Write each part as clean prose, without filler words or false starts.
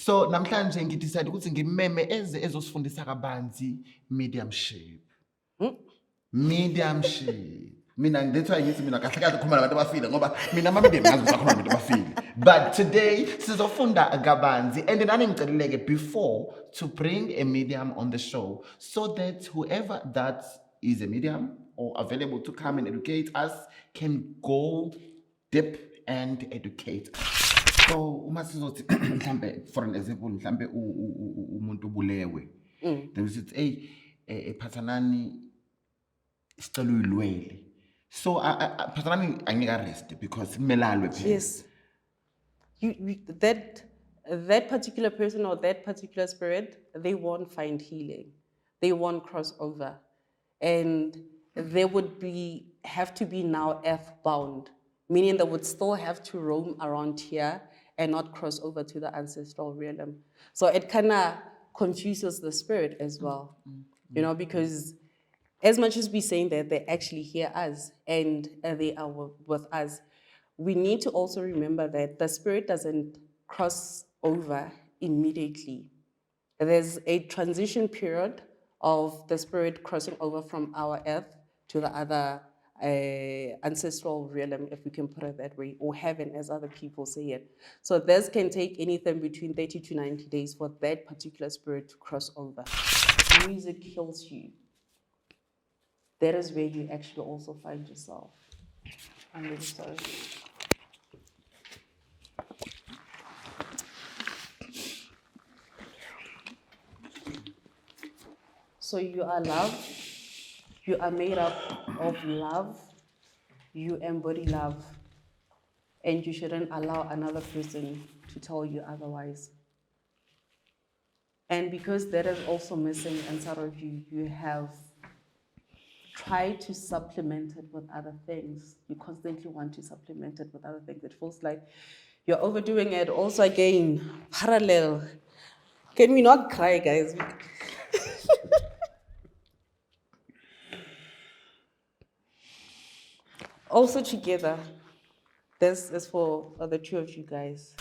So namhlanje ngidecide ukuthi ngimeme ezosifundisa kabanzi mediumship. Mediumship. That's why ngithi mina kahle kahle khuluma nabantu abafile ngoba mina ama-medium ngazi ukuthi akhuluma nabantu abafile. But today sizofunda kabanzi and nani ngiceleleke before to bring a medium on the show so that whoever that is a medium or available to come and educate us can go deep and educate us. So uma sizothi mhlambe for an example mhlambe umuntu ubulewe. Then we say hey ephathanani isicelo uyilwele. So personally, I need a rest because yes, that particular person or that particular spirit, they won't find healing, they won't cross over, and they would have to be now earthbound, meaning they would still have to roam around here and not cross over to the ancestral realm. So it kind of confuses the spirit as well, because as much as we're saying that they actually hear us and they are with us, we need to also remember that the spirit doesn't cross over immediately. There's a transition period of the spirit crossing over from our earth to the other ancestral realm, if we can put it that way, or heaven, as other people say it. So this can take anything between 30 to 90 days for that particular spirit to cross over. Music kills you. That is where you actually also find yourself. I'm really sorry. So you are love. You are made up of love. You embody love. And you shouldn't allow another person to tell you otherwise. And because that is also missing inside of you, you have try to supplement it with other things. You constantly want to supplement it with other things. It feels like you're overdoing it. Also, again, parallel. Can we not cry, guys? Also together. This is for the two of you guys.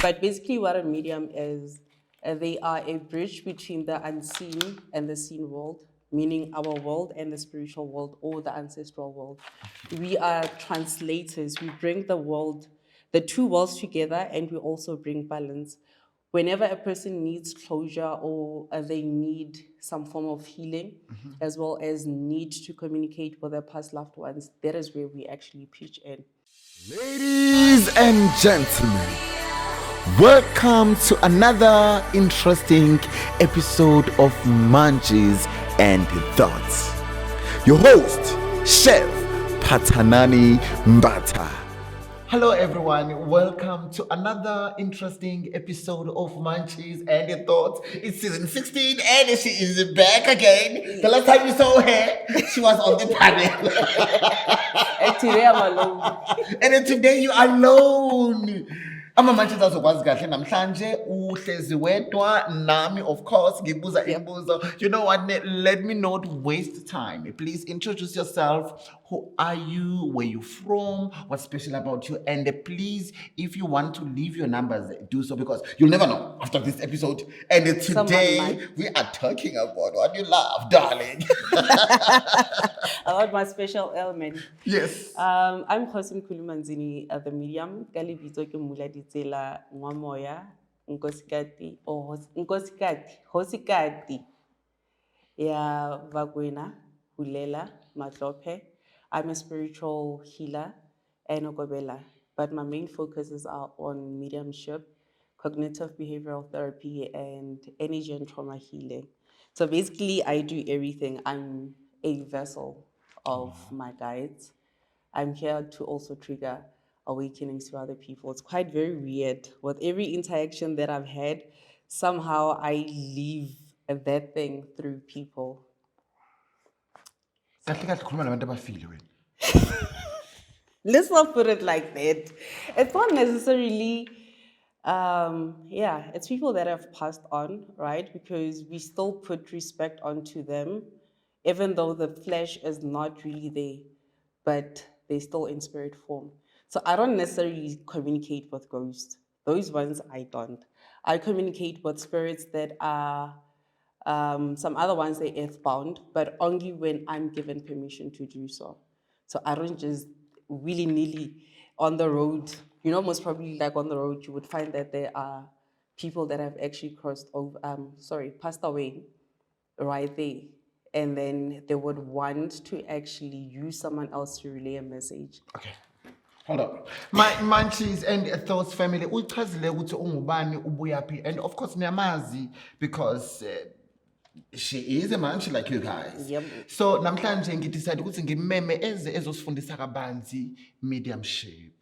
But basically what a medium is, they are a bridge between the unseen and the seen world, meaning our world and the spiritual world or the ancestral world. We are translators. We bring the two worlds together, and we also bring balance. Whenever a person needs closure or they need some form of healing, as well as need to communicate with their past loved ones, that is where we actually pitch in. Ladies and gentlemen, welcome to another interesting episode of Munchies and Thoughts. Your host, Chef Patanani Mbata. Hello everyone, welcome to another interesting episode of Munchies and Thoughts. It's season 16 and she is back again. The last time you saw her, she was on the panel. And today I'm alone. And then today you are alone. Ama-Munchies azokwazi kahle namhlanje uhlezi wedwa nami, of course ngibuza imibuzo. You know what, let me not waste time. Please introduce yourself. Who are you? Where you from? What's special about you? And please, if you want to leave your numbers, do so, because you'll never know after this episode. And today we are talking about what you love, darling. About my special element. Yes. I'm Khosi Mkhulumanzini, the medium. Kalibito ke mula ditsela ngwamoya nkosikati or hosikati ya Vagwena Hulela Matlope. I'm a spiritual healer and Ogobela, but my main focuses are on mediumship, cognitive behavioral therapy, and energy and trauma healing. So basically, I do everything. I'm a vessel of my guides. I'm here to also trigger awakenings to other people. It's quite very weird. With every interaction that I've had, somehow I leave that thing through people. Let's not put it like that. It's not necessarily, it's people that have passed on, right? Because we still put respect onto them, even though the flesh is not really there, but they're still in spirit form. So I don't necessarily communicate with ghosts. Those ones I don't. I communicate with spirits that are some other ones they earthbound, but only when I'm given permission to do so. So I don't just willy-nilly on the road. You know, most probably like on the road, you would find that there are people that have actually passed away right there. And then they would want to actually use someone else to relay a message. Okay. Hold on. My munchies and thoughts family, uchazile ukuthi ungubani ubuyaphi, and of course niyamazi because she is a munchie like you guys. Yep. So namhlanje ngidecide ukuthi ngimeme eze ezosifundisa kabanzi mediumship.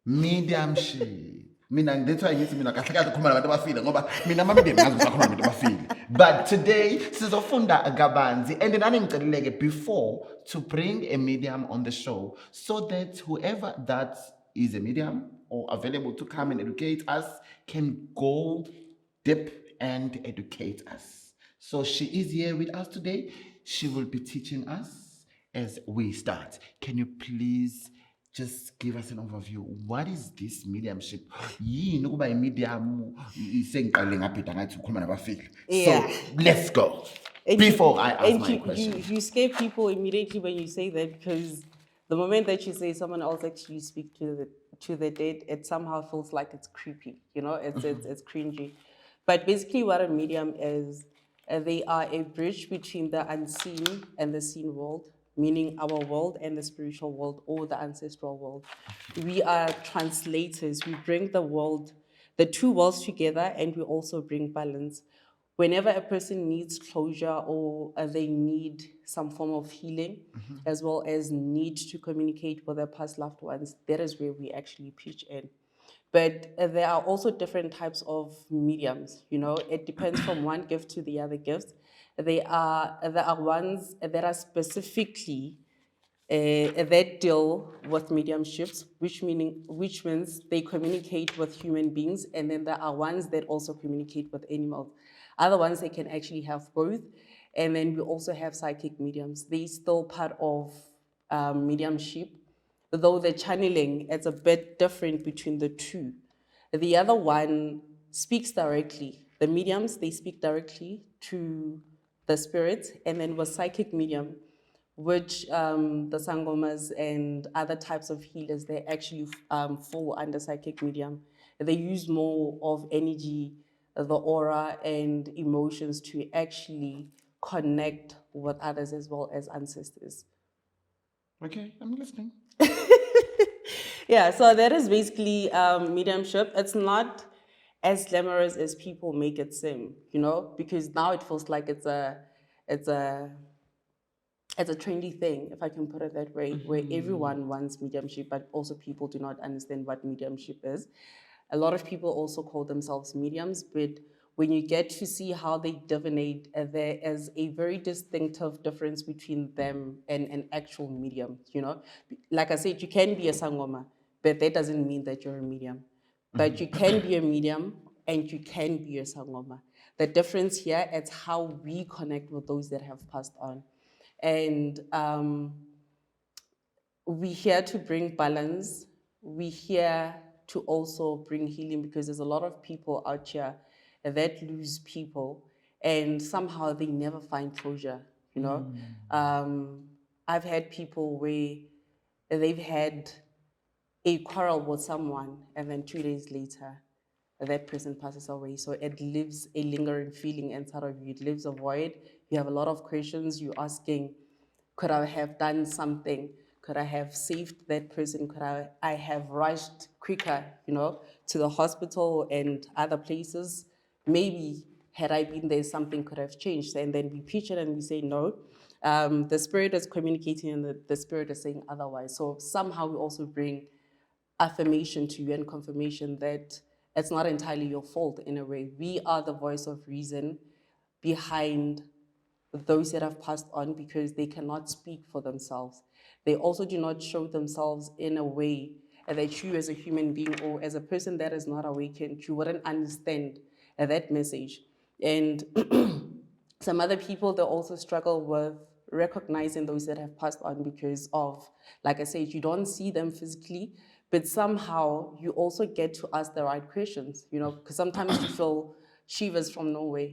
Mediumship. Mina that's why ngithi mina kahle kahle khuluma nabantu abafile ngoba mina amamedium ngazi ukuthi akhuluma nabantu abafile. But today sizofunda kabanzi, and nani ngiceleleke before to bring a medium on the show so that whoever that is a medium or available to come and educate us can go deep and educate us. So she is here with us today. She will be teaching us as we start. Can you please just give us an overview? What is this mediumship? Yini ukuba medium isengiqale ngabhida ngathi ukhuluma nabafile. Yeah. So let's go. And Before I ask my you, question. you scare people immediately when you say that, because the moment that you say someone else actually speak to the dead, it somehow feels like it's creepy. You know, it's cringy. But basically, what a medium is, they are a bridge between the unseen and the seen world, meaning our world and the spiritual world or the ancestral world. We are translators. We bring the two worlds together, and we also bring balance. Whenever a person needs closure or they need some form of healing, as well as need to communicate with their past loved ones, that is where we actually pitch in. But there are also different types of mediums, you know, it depends from one gift to the other gift. There are ones that are specifically that deal with mediumships, which means they communicate with human beings, and then there are ones that also communicate with animals. Other ones, they can actually have both. And then we also have psychic mediums. They're still part of mediumship, though the channeling is a bit different between the two. The other one speaks directly. The mediums, they speak directly to the spirits, and then with psychic medium, which the sangomas and other types of healers, they actually fall under psychic medium. They use more of energy, the aura and emotions to actually connect with others as well as ancestors. Okay, I'm listening. Yeah, so that is basically mediumship. It's not as glamorous as people make it seem, you know, because now it feels like it's a trendy thing, if I can put it that way, where everyone wants mediumship, but also people do not understand what mediumship is. A lot of people also call themselves mediums, but when you get to see how they divinate, there is a very distinctive difference between them and an actual medium, you know? Like I said, you can be a sangoma, but that doesn't mean that you're a medium. But you can be a medium and you can be a sangoma. The difference here is how we connect with those that have passed on. And we're here to bring balance. We're here to also bring healing, because there's a lot of people out here that lose people and somehow they never find closure, you know? I've had people where they've had a quarrel with someone and then 2 days later, that person passes away. So it leaves a lingering feeling inside of you. It leaves a void. You have a lot of questions. You're asking, could I have done something? Could I have saved that person? Could I have rushed quicker, you know, to the hospital and other places? Maybe had I been there, something could have changed. And then we pitch it and we say, no, the spirit is communicating and the spirit is saying otherwise. So somehow we also bring affirmation to you and confirmation that it's not entirely your fault in a way. We are the voice of reason behind those that have passed on, because they cannot speak for themselves. They also do not show themselves in a way that you as a human being or as a person that is not awakened, you wouldn't understand that message. And some other people, they also struggle with recognizing those that have passed on because of, like I said, you don't see them physically, but somehow you also get to ask the right questions, because sometimes you feel shivers from nowhere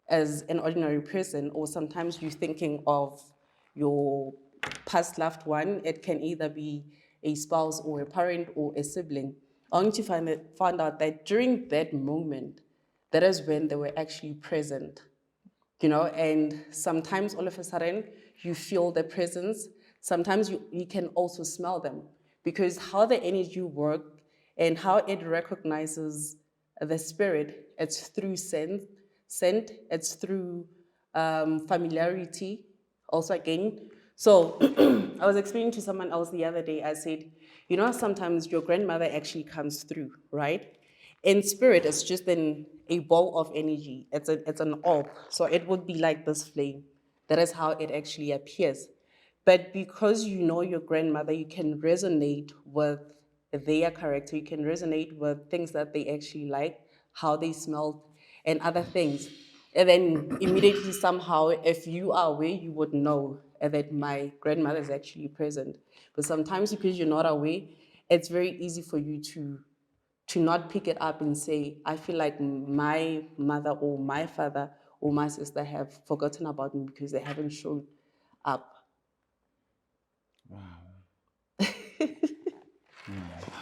as an ordinary person, or sometimes you're thinking of your past loved one. It can either be a spouse or a parent or a sibling. Only to find out that during that moment, that is when they were actually present, and sometimes all of a sudden you feel the presence. Sometimes you can also smell them, because how the energy work and how it recognizes the spirit, it's through scent, it's through familiarity also again. So I was explaining to someone else the other day, I said, sometimes your grandmother actually comes through, right? In spirit, it's just a ball of energy. It's an orb. So it would be like this flame. That is how it actually appears. But because you know your grandmother, you can resonate with their character. You can resonate with things that they actually like, how they smelled, and other things. And then immediately, somehow, if you are aware, you would know that my grandmother is actually present. But sometimes, because you're not aware, it's very easy for you to not pick it up and say, I feel like my mother or my father or my sister have forgotten about me because they haven't showed up. Wow.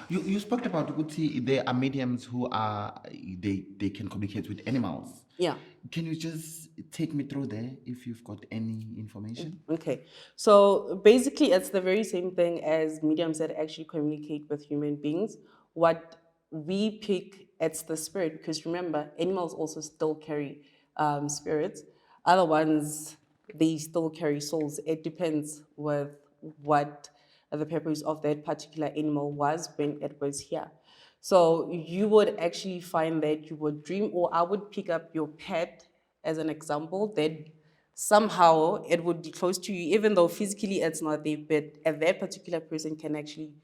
You spoke about Uti, there are mediums who are they can communicate with animals. Yeah. Can you just take me through there if you've got any information? Okay. So basically, it's the very same thing as mediums that actually communicate with human beings. What we pick, it's the spirit, because remember, animals also still carry spirits. Other ones, they still carry souls. It depends with what the purpose of that particular animal was when it was here. So you would actually find that you would dream, or I would pick up your pet as an example, that somehow it would be close to you, even though physically it's not there, but that particular person can actually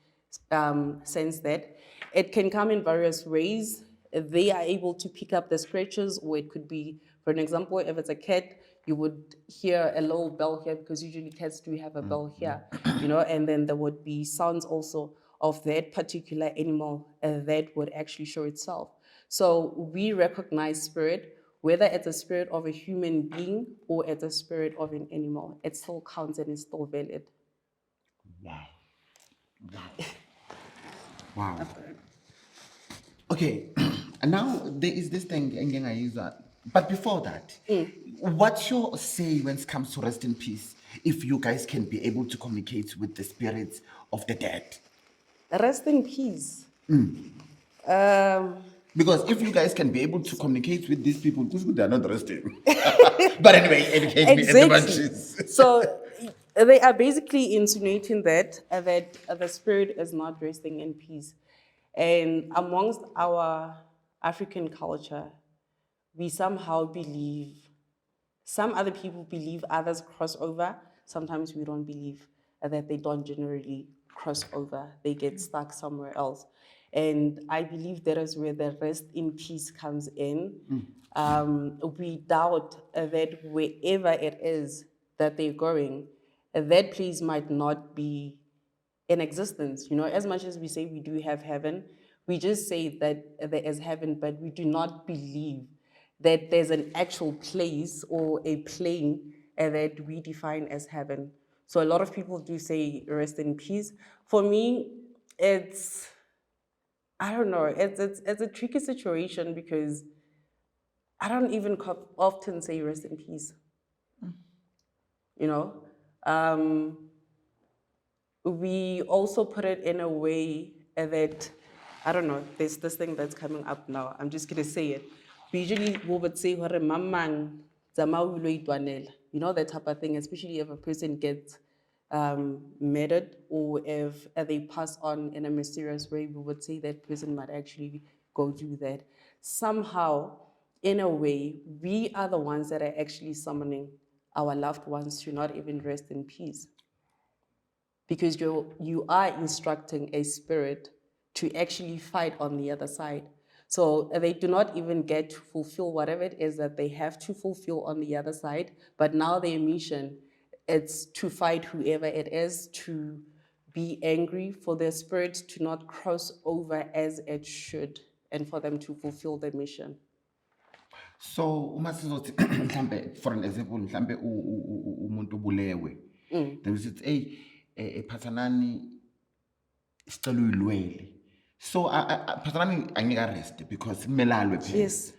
sense that. It can come in various ways. They are able to pick up the scratches, or it could be, for an example, if it's a cat, you would hear a little bell here, because usually cats do have a bell here, and then there would be sounds also of that particular animal that would actually show itself. So we recognize spirit, whether it's a spirit of a human being or it's a spirit of an animal. It still counts and it's still valid. Wow. Wow. Okay, and now there is this thing, but before that, what's your say when it comes to rest in peace? If you guys can be able to communicate with the spirits of the dead, Rest in peace. because if you guys can be able to communicate with these people, they are not resting. But anyway, educate me, everyone. Exactly. So they are basically insinuating that the spirit is not resting in peace. And amongst our African culture, we somehow believe, some other people believe, others cross over. Sometimes we don't believe that they don't generally cross over. They get stuck somewhere else. And I believe that is where the rest in peace comes in. We doubt that wherever it is that they're going, that place might not be in existence. As much as we say we do have heaven, we just say that there is heaven, but we do not believe that there's an actual place or a plane that we define as heaven. So a lot of people do say rest in peace. For me, I don't know, it's a tricky situation, because I don't even often say rest in peace. You know, we also put it in a way that, I don't know, there's this thing that's coming up now. I'm just gonna say it. We usually would say, "Hore mamang zama ulo itwanela." That type of thing, especially if a person gets murdered, or if they pass on in a mysterious way, we would say that person might actually go do that. Somehow, in a way, we are the ones that are actually summoning our loved ones to not even rest in peace, because you are instructing a spirit to actually fight on the other side. So they do not even get to fulfill whatever it is that they have to fulfill on the other side, but now their mission, it's to fight whoever it is, to be angry, for their spirit to not cross over as it should, and for them to fulfill their mission. So uma sizothi mhlambe for an example mhlambe umuntu ubulewe then we say hey phathanani sicela uyilwele so phathanani angeka rest because kumelalwe phela. Yes.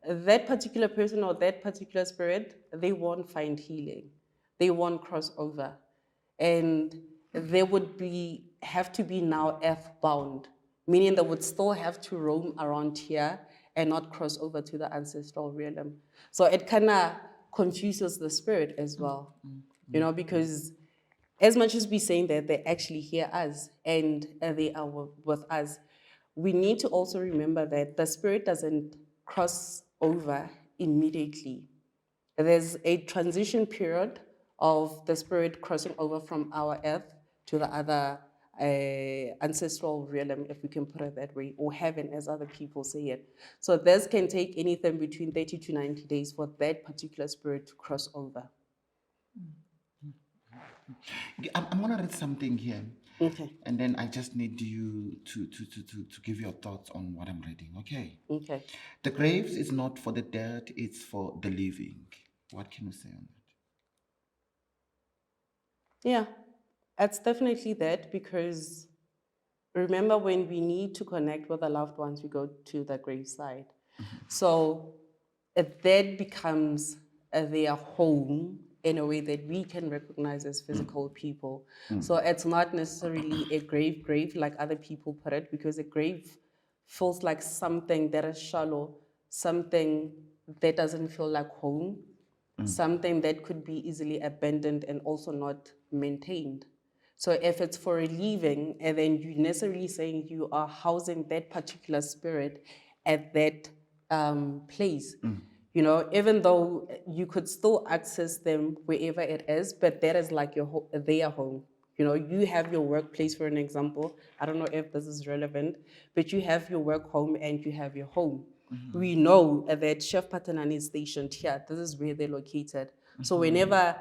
That particular person or that particular spirit, they won't find healing. They won't cross over. And they would have to be now earthbound, meaning they would still have to roam around here and not cross over to the ancestral realm. So it kind of confuses the spirit as well, because as much as we're saying that they actually hear us and they are with us, we need to also remember that the spirit doesn't cross over immediately. There's a transition period of the spirit crossing over from our earth to the other ancestral realm, if we can put it that way, or heaven, as other people say it. So this can take anything between 30 to 90 days for that particular spirit to cross over. I'm gonna read something here. Okay. And then I just need you to give your thoughts on what I'm reading, okay? Okay. The graves is not for the dead, it's for the living. What can you say on that? Yeah, it's definitely that, because remember, when we need to connect with our loved ones, we go to the graveside. So that becomes their home in a way that we can recognize as physical people. So it's not necessarily a grave like other people put it, because a grave feels like something that is shallow, something that doesn't feel like home, something that could be easily abandoned and also not maintained. So if it's for a leaving, and then you're necessarily saying you are housing that particular spirit at that place, even though you could still access them wherever it is, but that is like their home. You have your workplace, for an example. I don't know if this is relevant, but you have your work home and you have your home. We know that Chef Patanani is stationed here. This is where they're located. So whenever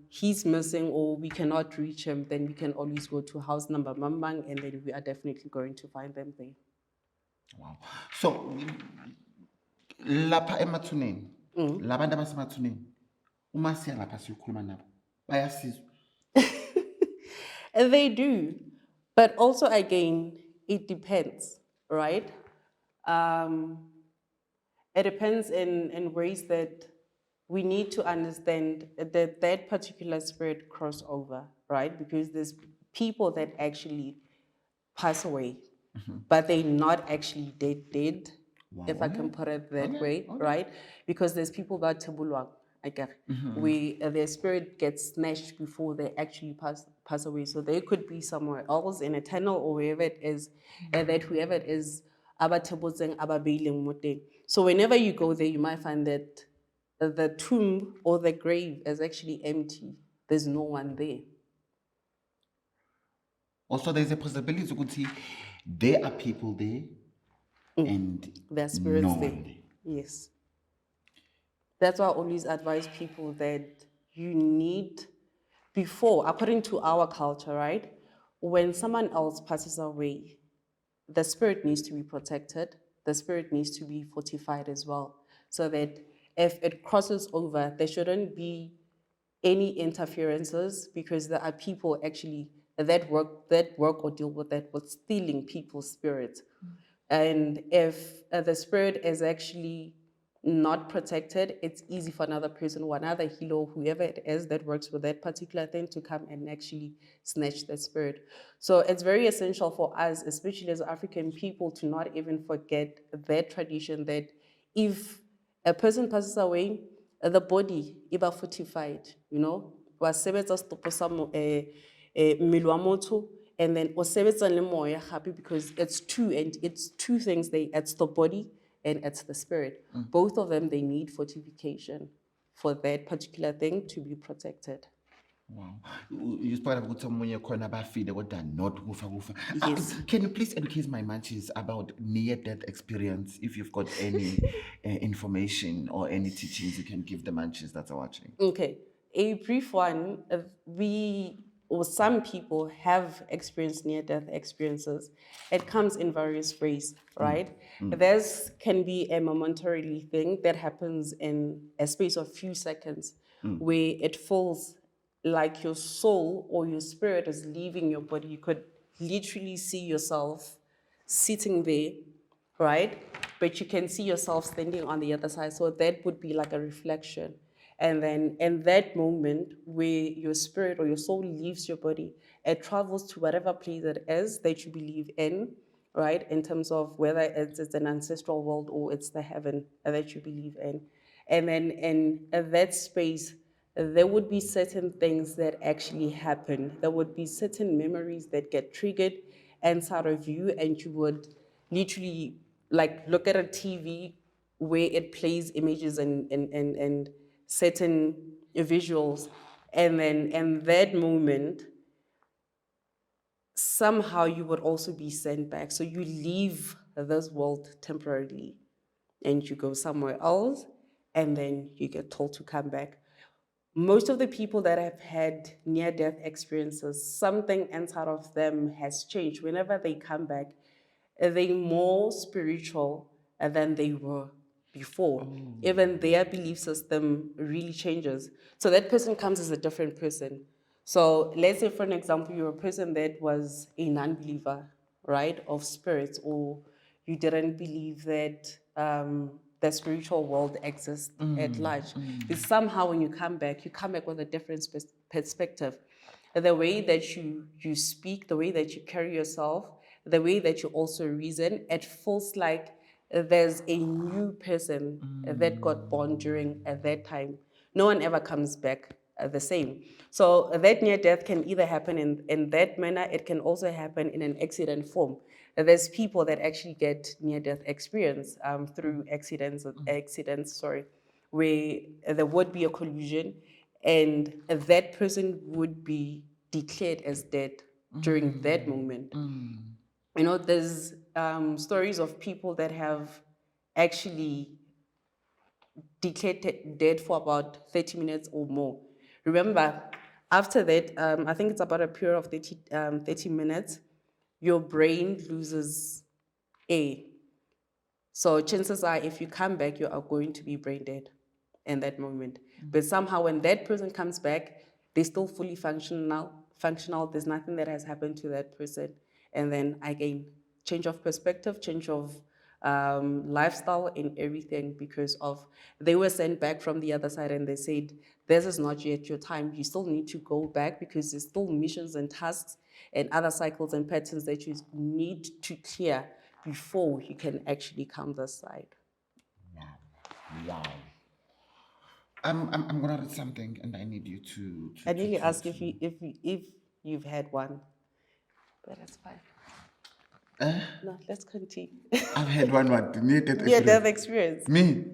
he's missing or we cannot reach him, then we can always go to house number Mambang, and then we are definitely going to find them there. Wow. So lapha emathuneni labantu abasemathuneni uma siya lapha siyokhuluma nabo bayasizwa. They do, but also again, it depends, right? It depends in ways that we need to understand that particular spirit crossover, right? Because there's people that actually pass away, but they're not actually dead, if I can put it that way, right? Because there's people that tabuluang, their spirit gets snatched before they actually pass away. So they could be somewhere else in a tunnel or wherever it is, and that whoever it is, so whenever you go there, you might find that the tomb or the grave is actually empty. There's no one there. Also, there's a possibility that there are people there and there are spirits no there. one there. Yes. That's why I always advise people that you need, before, according to our culture, right? When someone else passes away, the spirit needs to be protected. The spirit needs to be fortified as well, so that if it crosses over, there shouldn't be any interferences, because there are people actually that work or deal with that, with stealing people's spirits. And if the spirit is actually not protected, it's easy for another person or another healer, whoever it is that works with that particular thing, to come and actually snatch the spirit. So it's very essential for us, especially as African people, to not even forget that tradition, that if a person passes away, the body is fortified, wasebetsa stopo sa mmele wa motho, and then wasebetsa le moya gape, because it's two things. It's the body and it's the spirit. Both of them, they need fortification for that particular thing to be protected. Wow. You spoke about someone khona bafile kodwa not kufa. Yes. Can you please educate my munchies about near-death experience, if you've got any information or any teachings you can give the munchies that are watching? Okay. A brief one, some people have experienced near-death experiences. It comes in various ways, right? There's can be a momentarily thing that happens in a space of few seconds, where it feels like your soul or your spirit is leaving your body. You could literally see yourself sitting there, right? But you can see yourself standing on the other side. So that would be like a reflection. And then in that moment where your spirit or your soul leaves your body, it travels to whatever place it is that you believe in, right? In terms of whether it's an ancestral world or it's the heaven that you believe in. And then in that space, there would be certain things that actually happen. There would be certain memories that get triggered inside of you, and you would literally like look at a TV where it plays images and certain visuals, and then in that moment, somehow you would also be sent back. So you leave this world temporarily and you go somewhere else, and then you get told to come back. Most of the people that have had near-death experiences, something inside of them has changed. Whenever they come back, they're more spiritual than they were before. Even their belief system really changes. So that person comes as a different person. So let's say, for an example, you're a person that was a non-believer, right, of spirits, or you didn't believe that the spiritual world exists at large. But somehow when you come back with a different perspective. The way that you speak, the way that you carry yourself, the way that you also reason, it feels like there's a new person that got born during at that time. No one ever comes back the same. So that near death can either happen in that manner, it can also happen in an accident form. There's people that actually get near death experience through accidents, where there would be a collision and that person would be declared as dead during that moment. You know, there's stories of people that have actually declared dead for about 30 minutes or more. Remember, after that, I think it's about a period of 30 minutes, your brain loses air. So chances are, if you come back, you are going to be brain dead in that moment. But somehow when that person comes back, they're still fully functional. There's nothing that has happened to that person. And then again, change of perspective, change of lifestyle and everything, because of they were sent back from the other side and they said, this is not yet your time. You still need to go back because there's still missions and tasks and other cycles and patterns that you need to clear before you can actually come this side. Wow. I'm gonna read something, and I need you to. I really ask if you've had one, but that's fine. No, let's continue. I've had one what near death Near experience. death experience. Me.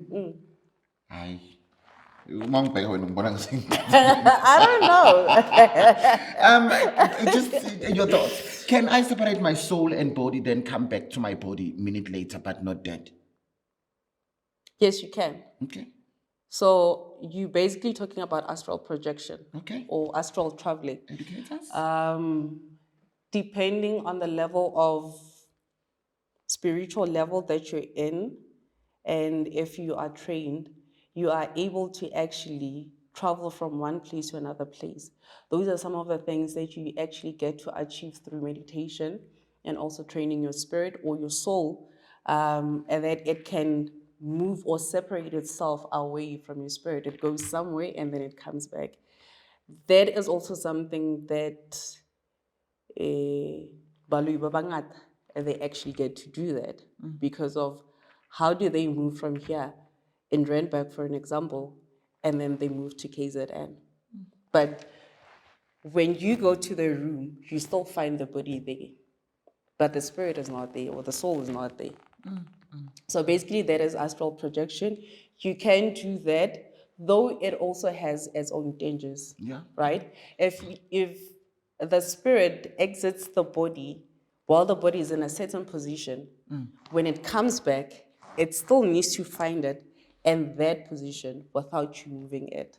Aye. Umangibheka wena ngibona I don't know. just your thoughts. Can I separate my soul and body, then come back to my body a minute later, but not dead? Yes, you can. Okay. So you're basically talking about astral projection. Okay. Or astral traveling. Educate us. Depending on the level of spiritual level that you're in, and if you are trained, you are able to actually travel from one place to another place. Those are some of the things that you actually get to achieve through meditation and also training your spirit or your soul, and that it can move or separate itself away from your spirit. It goes somewhere and then it comes back. That is also something that baloi ba bangata, they actually get to do that because of how do they move from here in Randburg, for an example, and then they move to KZN. But when you go to the room, you still find the body there, but the spirit is not there or the soul is not there. So basically that is astral projection. You can do that, though it also has its own dangers. Yeah. Right? If the spirit exits the body while the body is in a certain position, when it comes back, it still needs to find it in that position without you moving it.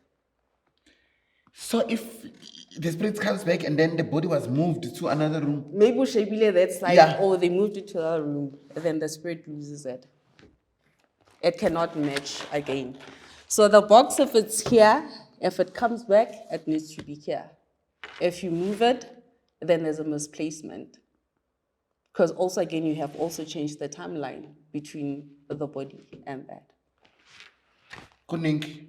So if the spirit comes back and then the body was moved to another room, Maybe Ushebile that side, Yeah. or they moved it to another room, then the spirit loses it. It cannot match again. So the box, if it's here, if it comes back, it needs to be here. If you move it, then there's a misplacement. Because also, again, you have also changed the timeline between the body and that. kuningi.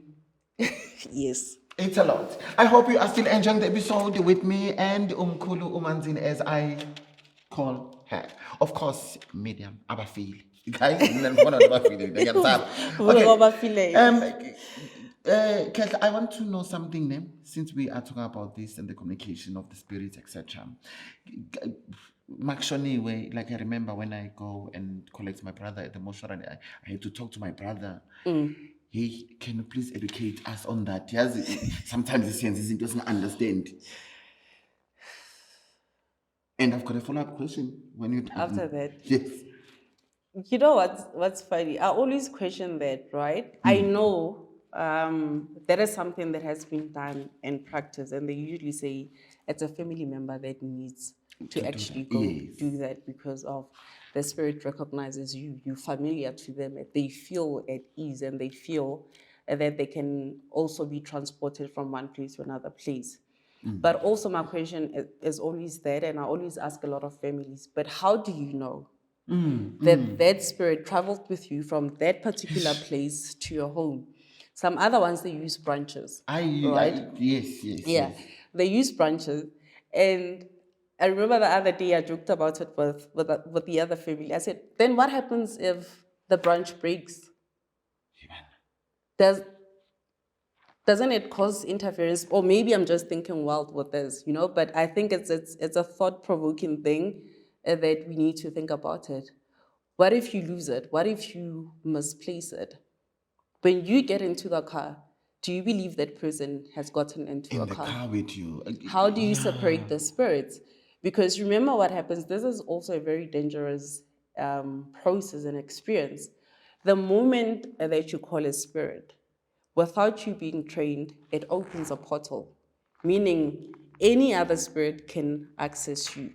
Yes. It's a lot. I hope you are still enjoying the episode with me and Umkulu Umanzin, as I call her. Of course, medium, abafili. Guys, Kath, I want to know something now, since we are talking about this and the communication of the spirits, etc. Way, like I remember when I go and collect my brother at the mortuary, I had to talk to my brother. Hey, can you please educate us on that? Yes, sometimes the sense it doesn't understand. And I've got a follow-up question when you After that. Yes. You know what's funny? I always question that, right? I know that is something that has been done and practiced, and they usually say it's a family member that needs to actually go do that because of the spirit recognizes you, you're familiar to them, they feel at ease, and they feel that they can also be transported from one place to another place. But also my question is always that, and I always ask a lot of families, but how do you know that spirit traveled with you from that particular place to your home? Some other ones, they use branches, right? Yes. They use branches. And I remember the other day I joked about it with the other family. I said, then what happens if the branch breaks? Doesn't it cause interference? Or maybe I'm just thinking wild with this, but I think it's a thought-provoking thing that we need to think about it. What if you lose it? What if you misplace it? When you get into the car, do you believe that person has gotten into In a the car with you. How do you separate the spirits? Because remember what happens, this is also a very dangerous process and experience. The moment that you call a spirit, without you being trained, it opens a portal, meaning any other spirit can access you.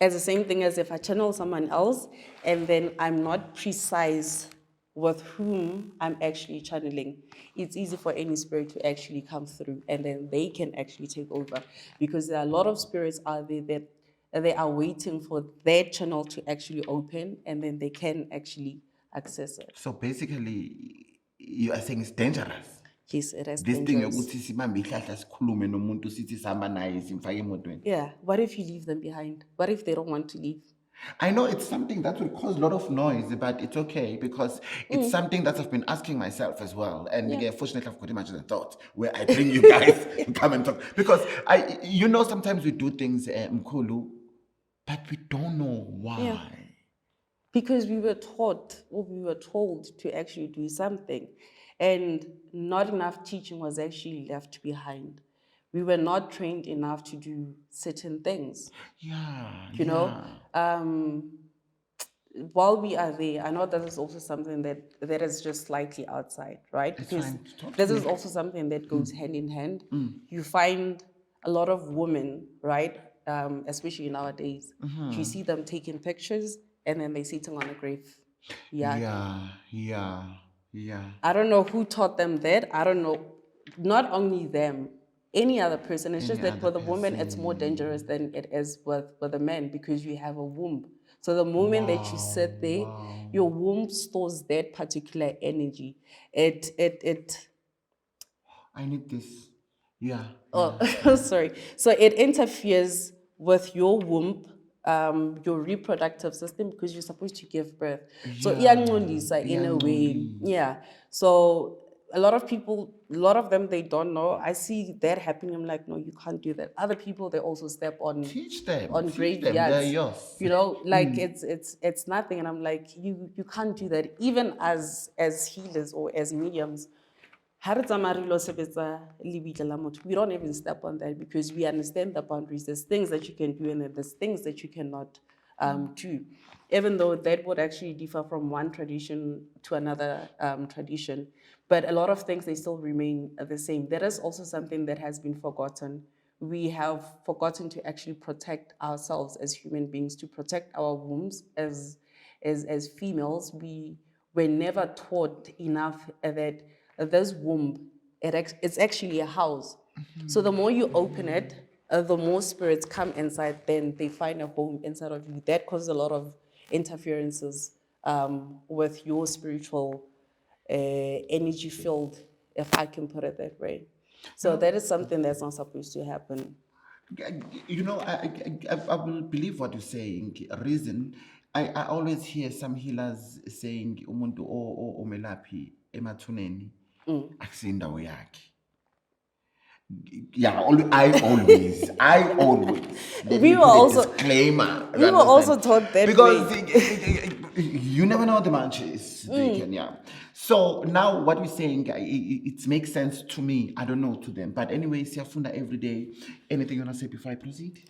It's the same thing as if I channel someone else and then I'm not precise with whom I'm actually channeling. It's easy for any spirit to actually come through, and then they can actually take over, because there are a lot of spirits out there that they are waiting for their channel to actually open, and then they can actually access it. So basically, you are saying it's dangerous. Yes, it is This dangerous. Thing, yeah, what if you leave them behind? What if they don't want to leave? I know it's something that will cause a lot of noise, but it's okay, because it's something that I've been asking myself as well. And fortunately, I've got Imagine Thoughts, where I bring you guys to come and talk. Because sometimes we do things, Mkulu, but we don't know why. Yeah. Because we were taught, or we were told to actually do something, and not enough teaching was actually left behind. We were not trained enough to do certain things. While we are there, I know that is also something that is just slightly outside, right? Because this is also something that goes hand in hand. You find a lot of women, right? Especially nowadays, you see them taking pictures and then they're sitting on a grave. Yeah. I don't know who taught them that. I don't know. Not only them, any other person. It's just that for the woman, it's more dangerous than it is with the men, because you have a womb. So the moment that you sit there, your womb stores that particular energy. I need this. Yeah. Sorry. So it interferes with your womb, your reproductive system, because you're supposed to give birth. So iyancolisa in a way. Yeah. So a lot of them, they don't know. I see that happening. I'm like, no, you can't do that. Other people, they also step on Teach them. on Teach graveyards. them. They're yours. Like it's nothing. And I'm like, you can't do that. Even as healers or as mediums, we don't even step on that, because we understand the boundaries. There's things that you can do, and then there's things that you cannot too. Even though that would actually differ from one tradition to another tradition, but a lot of things, they still remain the same. That is also something that has been forgotten. We have forgotten to actually protect ourselves as human beings, to protect our wombs as females. We were never taught enough that this womb, it's actually a house. So the more you open it, the more spirits come inside, then they find a home inside of you. That causes a lot of interferences with your spiritual energy field, if I can put it that way. So that is something that's not supposed to happen. You know, I will believe what you're saying. Reason, I always hear some healers saying, umuntu omelaphi emathuneni akusindawo yakhe. Yeah, I always. Let We me were put a also- disclaimer. we you were also understand? taught that because way. you never know the munchies. They can, yeah. So now what we're saying, it makes sense to me. I don't know to them, but anyway, siyafunda every day. Anything you wanna say before I proceed?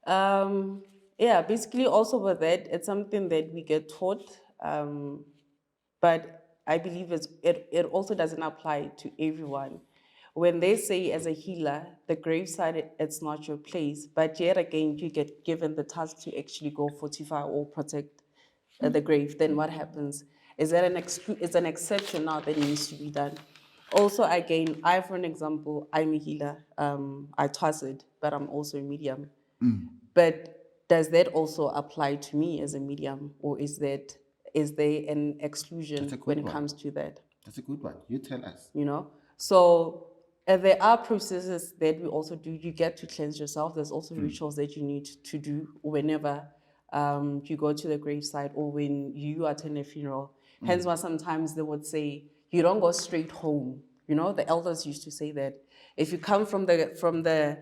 Yeah, basically also with that, it's something that we get taught, but I believe it also doesn't apply to everyone. When they say as a healer, the graveside, it's not your place, but yet again, you get given the task to actually go fortify or protect the grave, then what happens? Is that it's an exception now that needs to be done. Also, again, for an example, I'm a healer. I toss it, but I'm also a medium. But does that also apply to me as a medium, or is there an exclusion That's a good when it one. comes to that? That's a good one. You tell us. So there are processes that we also do. You get to cleanse yourself. There's also rituals that you need to do whenever you go to the graveside or when you attend a funeral. Hence why sometimes they would say, you don't go straight home. The elders used to say that. If you come from the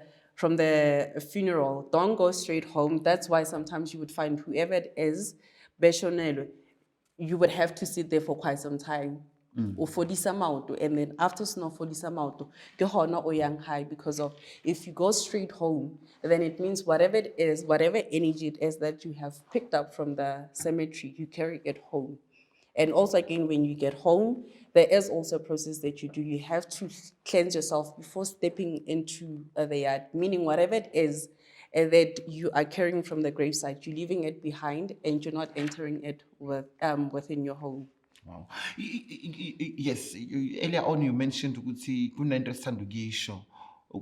funeral, don't go straight home. That's why sometimes you would find whoever it is, beshonelwe, you would have to sit there for quite some time. Or fodisa maoto, and then after snow fodisa maoto, ke hona o yang high, because of if you go straight home, then it means whatever it is, whatever energy it is that you have picked up from the cemetery, you carry it home. And also again, when you get home, there is also a process that you do. You have to cleanse yourself before stepping into the yard, meaning whatever it is that you are carrying from the gravesite, you're leaving it behind and you're not entering it within your home. Wow. Yes, earlier on you mentioned ukuthi kunento esithanda ukuyisho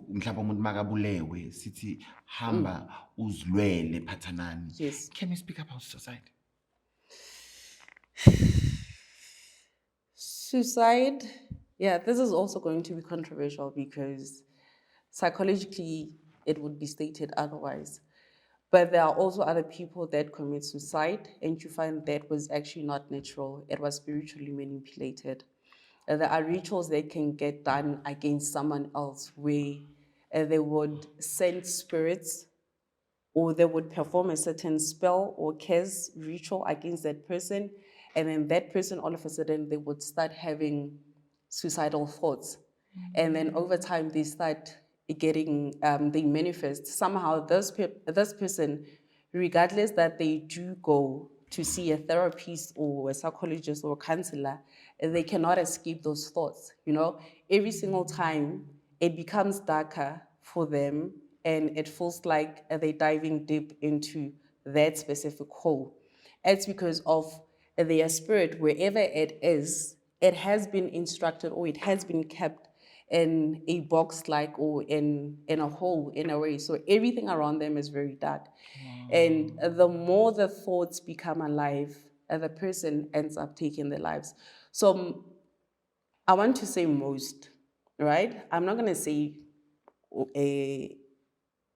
mhlawumbe umuntu makabulewe sithi hamba uzilwele phathanani. Yes. Can you speak about suicide? Suicide, yeah, this is also going to be controversial because psychologically it would be stated otherwise. But there are also other people that commit suicide, and you find that was actually not natural, it was spiritually manipulated. There are rituals that can get done against someone else where they would send spirits, or they would perform a certain spell or curse ritual against that person, and then that person, all of a sudden, they would start having suicidal thoughts. And then over time, they start getting, they manifest. Somehow, this person, regardless that they do go to see a therapist or a psychologist or a counselor, they cannot escape those thoughts. Every single time, it becomes darker for them, and it feels like they're diving deep into that specific hole. It's because of their spirit, wherever it is, it has been instructed or it has been kept in a box or in a hole in a way. So everything around them is very dark. And the more the thoughts become alive, the person ends up taking their lives. So I want to say most, right? I'm not going to say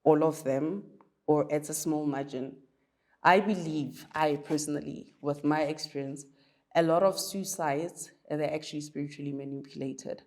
all of them, or it's a small margin. I believe, I personally, with my experience, a lot of suicides, they're actually spiritually manipulated.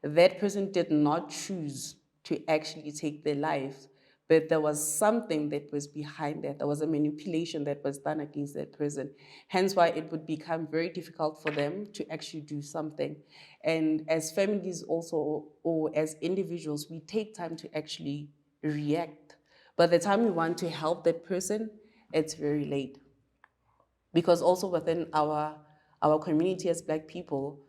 That person did not choose to actually take their life, but there was something that was behind that. There was a manipulation that was done against that person. Hence why it would become very difficult for them to actually do something. And as families also, or as individuals, we take time to actually react. By the time we want to help that person, it's very late. Because also within our community as Black people,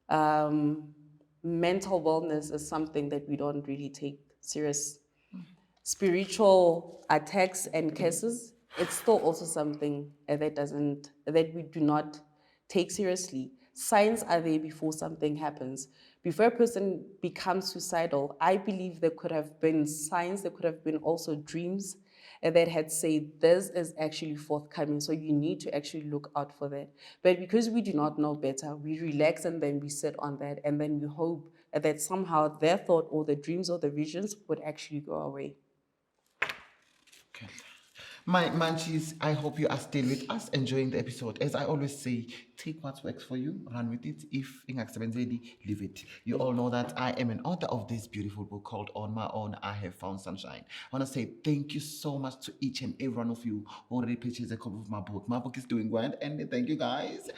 mental wellness is something that we don't really take serious. Spiritual attacks and curses, it's still also something that we do not take seriously. Signs are there before something happens. Before a person becomes suicidal, I believe there could have been signs, there could have been also dreams that had said this is actually forthcoming, so you need to actually look out for that. But because we do not know better, we relax and then we sit on that, and then we hope that somehow their thought or the dreams or the visions would actually go away. Okay. My munchies, I hope you are still with us, enjoying the episode. As I always say, take what works for you, run with it. If ingakusebenzeli, leave it. You all know that I am an author of this beautiful book called On My Own, I Have Found Sunshine. I want to say thank you so much to each and every one of you who already purchased a copy of my book. My book is doing well, and thank you guys.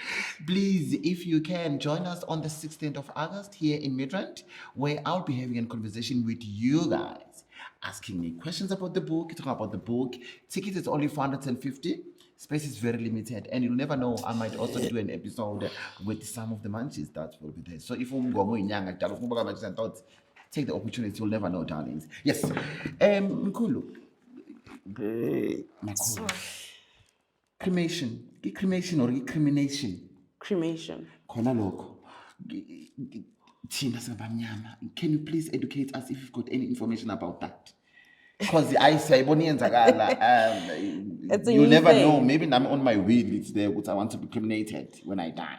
Please, if you can, join us on the 16th of August here in Midrand, where I'll be having a conversation with you guys, asking me questions about the book, talking about the book. Ticket is only 450. Space is very limited, and you'll never know. I might also do an episode with some of the munchies that will be there. So if you're going young, munchies and thoughts, take the opportunity. You'll never know, darlings. Yes. Mkhulu. Makhulu. Cremation. Cremation or recrimination? Cremation. Khona lokho. Thina singabamnyama. Can you please educate us if you've got any information about that? Because I say, you'll never know. Maybe I'm on my will, it's there, because I want to be cremated when I die.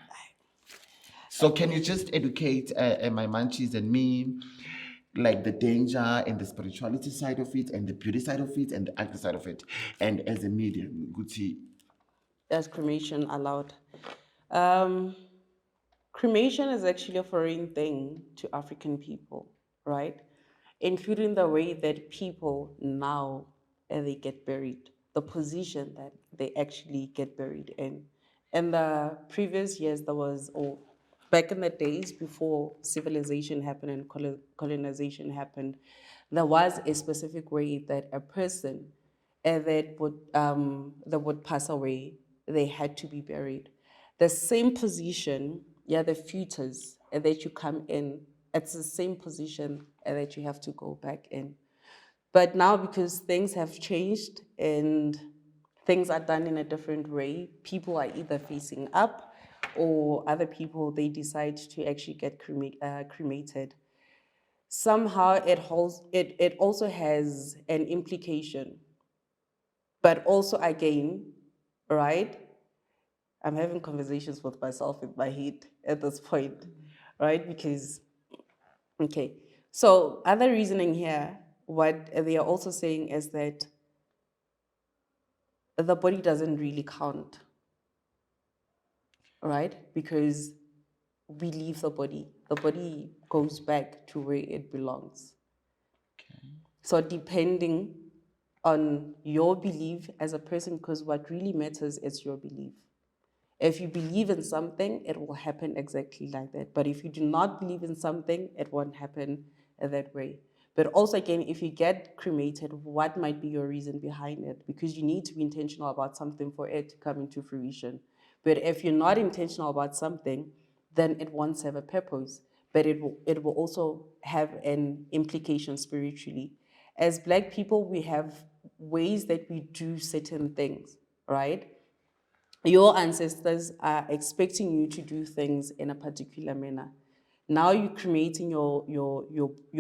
So can you just educate my munchies and me, like the danger and the spirituality side of it, and the beauty side of it, and the acting side of it, and as a medium, Gucci. As cremation allowed? Cremation is actually a foreign thing to African people, right? Including the way that people now they get buried, the position that they actually get buried in. In the previous years, there was, or back in the days before civilization happened and colonization happened, there was a specific way that a person that would pass away, they had to be buried. The same position, the fetus that you come in, it's the same position that you have to go back in. But now, because things have changed and things are done in a different way, people are either facing up, or other people, they decide to actually get cremated. Somehow it also has an implication. But also again, right? I'm having conversations with myself in my head at this point, right? Because, okay. So other reasoning here, what they are also saying is that the body doesn't really count, right? Because we leave the body goes back to where it belongs. Okay. So depending on your belief as a person, because what really matters is your belief. If you believe in something, it will happen exactly like that. But if you do not believe in something, it won't happen that way. But also, again, if you get cremated, what might be your reason behind it? Because you need to be intentional about something for it to come into fruition. But if you're not intentional about something, then it won't serve a purpose. But it will also have an implication spiritually. As Black people, we have ways that we do certain things, right? Your ancestors are expecting you to do things in a particular manner. Now you're creating your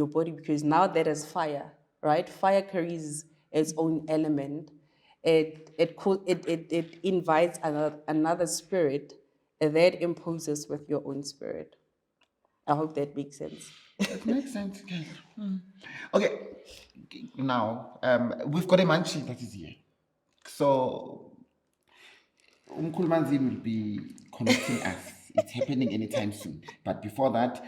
body, because now that is fire, right? Fire carries its own element. It invites another spirit that imposes with your own spirit. I hope that makes sense. It makes sense. Okay. Okay. Now, we've got a munchie that is here. So, Umkulmanzin will be connecting us. It's happening anytime soon. But before that,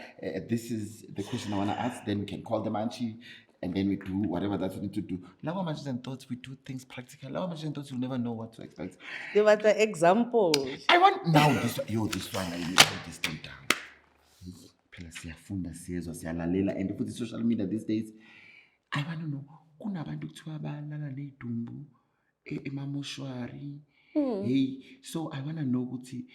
this is the question I want to ask. Then we can call the munchie, and then we do whatever that we need to do. Now, munchies and thoughts, we do things practical. Now, munchies and thoughts, you'll never know what to expect. Give us the examples. I want now this one. I need to put this thing down. Phela siyafunda siyezwa siyalalela, and for the social media these days, I want to know, kunabantu kuthiwa balala ney'dumbu emamoshwari. Hey, so I wanna know ukuthi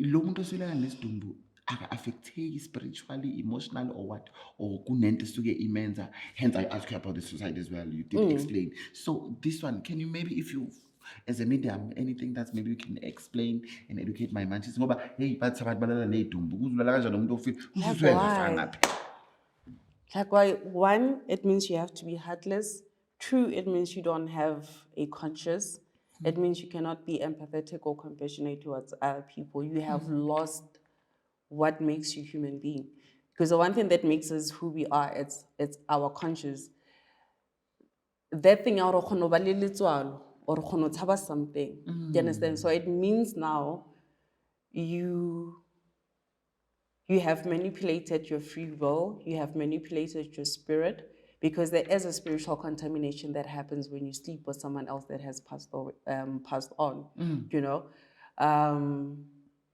lo muntu osweleka nesidumbu aka-affecteki spiritually, emotionally, or what? Or kunento esuke imenza. Hence I asked you about the suicide as well. You did explain. So this one, can you maybe, if you, as a medium, anything that maybe you can explain and educate my mind? Ngoba hey, bathi abantu balala nedumbu. Kuzulala kanjani umuntu ofile? Uzizwe ngafana ngaphi? Like why, one, it means you have to be heartless. Two, it means you don't have a conscience. It means you cannot be empathetic or compassionate towards other people. You have lost what makes you human being. Because the one thing that makes us who we are, it's our conscience. That thing out of or something. Do you understand? So it means now you have manipulated your free will, you have manipulated your spirit, because there is a spiritual contamination that happens when you sleep with someone else that has passed on, you know.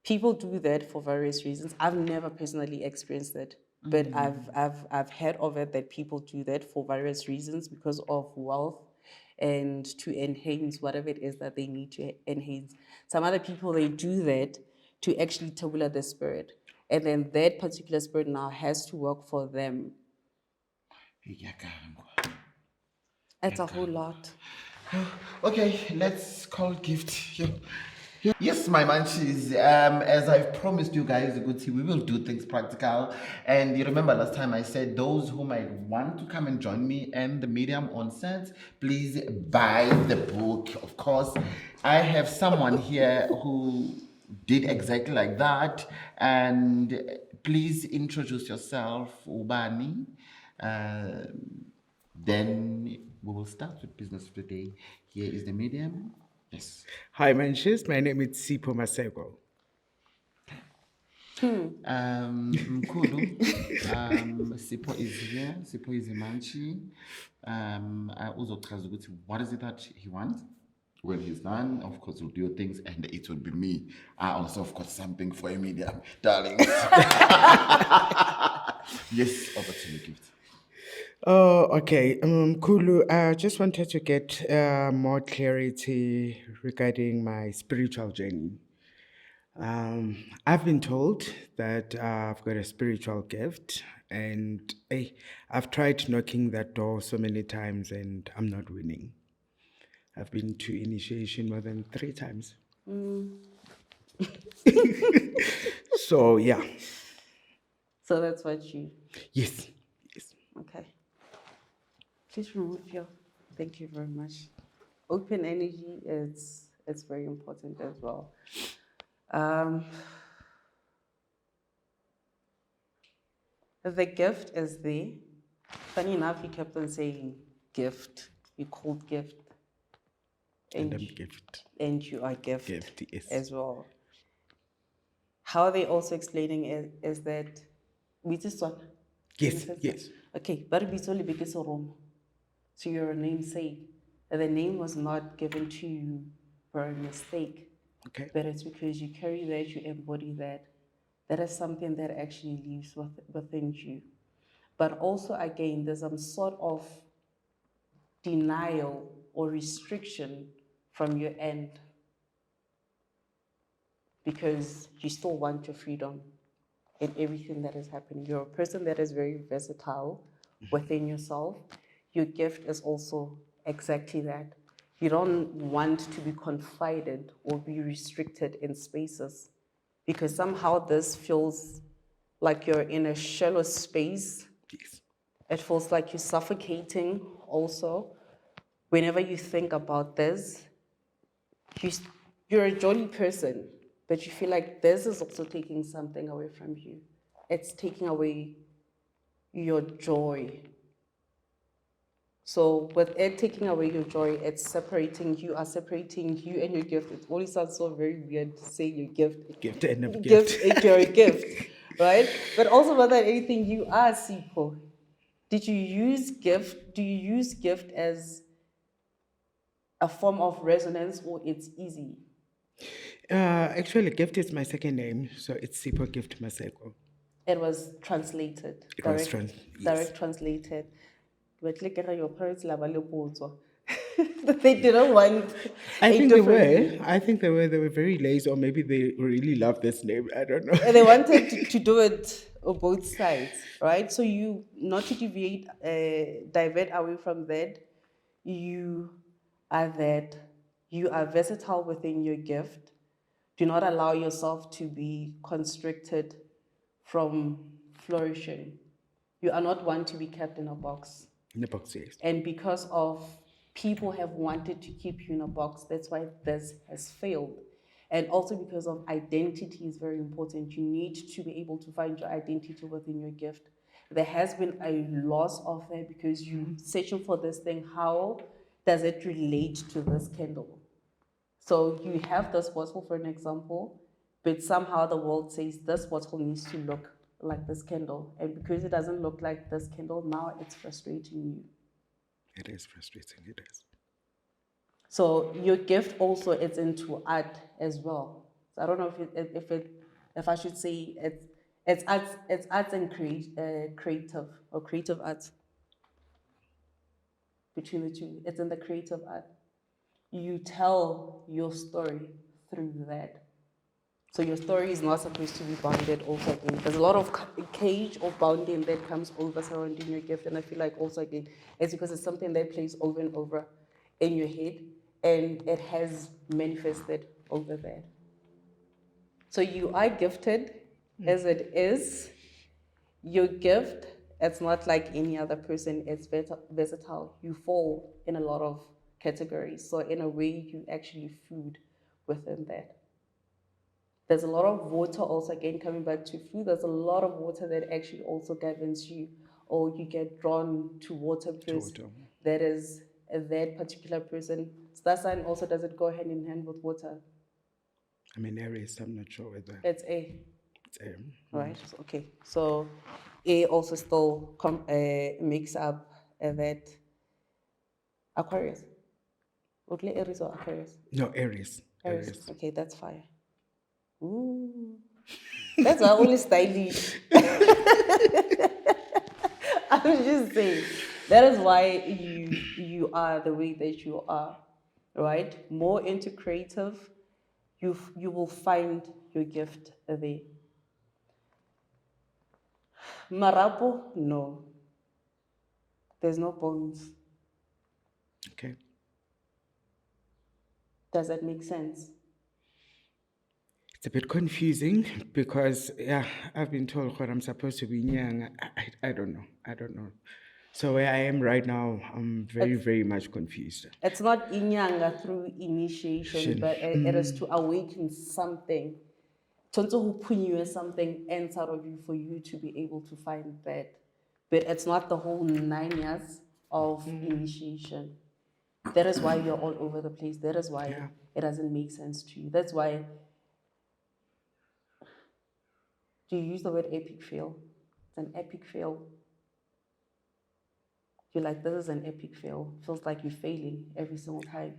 People do that for various reasons. I've never personally experienced it, but I've heard of it that people do that for various reasons because of wealth and to enhance whatever it is that they need to enhance. Some other people, they do that to actually tabula the spirit. And then that particular spirit now has to work for them. It's a whole lot. Okay, let's call gift. Yes, my munchies. As I've promised you guys, we will do things practical. And you remember last time I said those who might want to come and join me and the medium on set, please buy the book. Of course, I have someone here who did exactly like that. And please introduce yourself, Ubani. Then we will start with business of the day. Here is the medium. Yes. Hi, Munchies. My name is Sipho Maseko. Mkulu, Sipho is here. Sipho is a munchie. I also try to see what is it that he wants. When he's done, of course, we'll do your things, and it will be me. I also, of course, something for a medium, darling. Yes, over to you, gift. Oh, okay. Kulu, I just wanted to get more clarity regarding my spiritual journey. I've been told that I've got a spiritual gift, and I've tried knocking that door so many times, and I'm not winning. I've been to initiation more than 3 times. So, yeah. So that's what you... Yes. Okay. Please remove your... Thank you very much. Open energy is very important as well. The gift is there. Funny enough, you kept on saying gift. You called gift. And I'm gift. And you are gift, yes. as well. How they also explaining it is that we just want... Yes. Okay, but it's only because of Rome. So your namesake. The name was not given to you by mistake. Okay. But it's because you carry that, you embody that. That is something that actually lives within you. But also, again, there's some sort of denial or restriction from your end, because you still want your freedom in everything that is happening. You're a person that is very versatile within yourself. Your gift is also exactly that. You don't want to be confined or be restricted in spaces, because somehow this feels like you're in a shallow space. Yes. It feels like you're suffocating also. Whenever you think about this, you're a jolly person, but you feel like this is also taking something away from you. It's taking away your joy. So with it taking away your joy, it's separating you and your gift. It always sounds so very weird to say your gift. Gift and a gift. You're a gift, right? But also more than anything, you are Sipho. Do you use gift as a form of resonance, or it's easy? Actually, gift is my second name, so it's Sipho Gift Maseko. It was translated. It was direct translated. But look at your parents lava le potso. They didn't want I a think they different were. name. I think they were. They were very lazy, or maybe they really love this name. I don't know. They wanted to do it on both sides, right? So you, not to deviate, divert away from that, you are that, you are versatile within your gift. Do not allow yourself to be constricted from flourishing. You are not one to be kept in a box. In the box, yes. And because of people have wanted to keep you in a box, that's why this has failed. And also because of identity is very important. You need to be able to find your identity within your gift. There has been a loss of that because you searching for this thing. How does it relate to this candle? So you have this bottle, for an example, but somehow the world says this bottle needs to look like this candle. And because it doesn't look like this candle, now it's frustrating you. It is frustrating. It is. So your gift also is into art as well. So I don't know if I should say it's arts and creative or creative arts. Between the two, it's in the creative art. You tell your story through that. So your story is not supposed to be bounded also again. There's a lot of cage or bounding that comes over surrounding your gift. And I feel like also again, it's because it's something that plays over and over in your head and it has manifested over there. So you are gifted as it is. Your gift, it's not like any other person, it's versatile. You fall in a lot of categories. So in a way, you actually food within that. There's a lot of water also, again, coming back to food, there's a lot of water that actually also governs you, or you get drawn to water because that is that particular person. Star sign also, does it go hand in hand with water? I mean, Aries, I'm not sure whether. It's A. It's A. Right, okay. So A also still makes up that Aquarius. Okay, Aries or Aquarius? No, Aries. Aries. Okay, that's fire. Ooh. That's why only stylish. I'm just saying. That is why you are the way that you are, right? More into creative, you will find your gift there. Marapo, no. There's no bones. Okay. Does that make sense? It's a bit confusing because, yeah, I've been told what I'm supposed to be young. I don't know. I don't know. So where I am right now, I'm very much confused. It's not inyanga through initiation, but it is to awaken something. To put something inside of you for you to be able to find that. But it's not the whole 9 years of initiation. That is why you're all over the place. That is why it doesn't make sense to you. That's why. Do you use the word epic fail? It's an epic fail. You're like, this is an epic fail. Feels like you're failing every single time.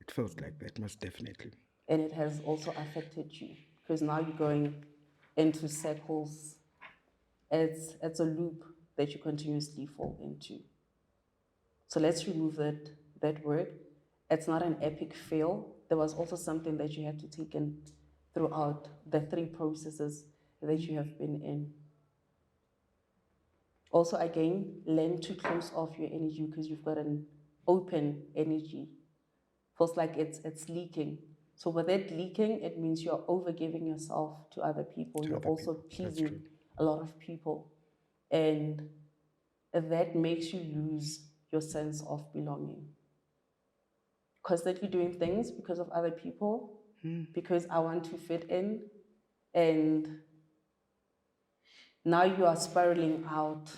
It feels like that, most definitely. And it has also affected you because now you're going into circles. It's a loop that you continuously fall into. So let's remove that word. It's not an epic fail. There was also something that you had to take in throughout the 3 processes that you have been in. Also, again, learn to close off your energy because you've got an open energy. Feels like it's leaking. So with that leaking, it means you're overgiving yourself to other people. You're also pleasing a lot of people. And that makes you lose your sense of belonging. Constantly doing things because of other people, because I want to fit in, and now you are spiraling out.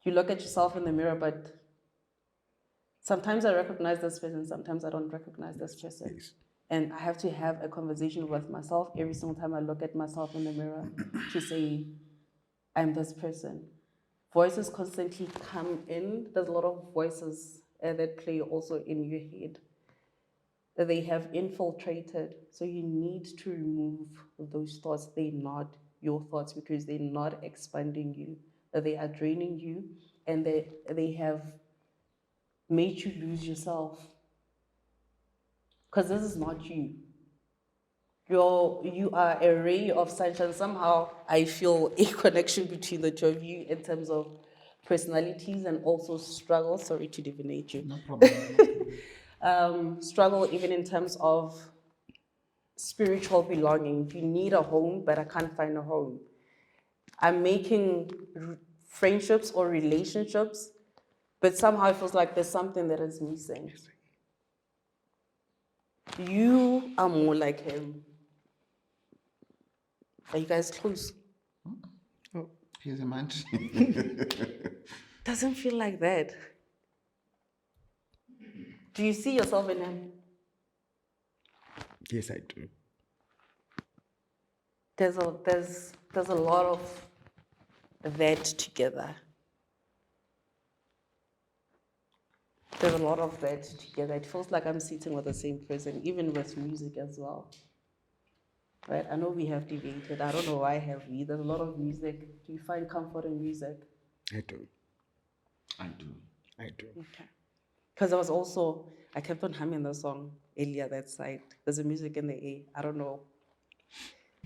You look at yourself in the mirror, but sometimes I recognize this person, sometimes I don't recognize this person. Yes. And I have to have a conversation with myself every single time I look at myself in the mirror to say, I'm this person. Voices constantly come in. There's a lot of voices that play also in your head. They have infiltrated. So you need to remove those thoughts. They're not your thoughts because they're not expanding you. They are draining you, and they have made you lose yourself. Because this is not you. You are a ray of sunshine. Somehow I feel a connection between the two of you in terms of personalities and also struggle. Sorry to divinate you. No problem. Struggle even in terms of spiritual belonging. You need a home, but I can't find a home. I'm making friendships or relationships, but somehow it feels like there's something that is missing. You are more like him. Are you guys close? Here's a munch. Doesn't feel like that. Do you see yourself in him? Yes, I do. There's a lot of that together. There's a lot of that together. It feels like I'm sitting with the same person, even with music as well. Right? I know we have debated. I don't know why have we. There's a lot of music. Do you find comfort in music? I do. I do. I do. Okay. Because I kept on humming the song earlier that side. There's a music in the air. I don't know.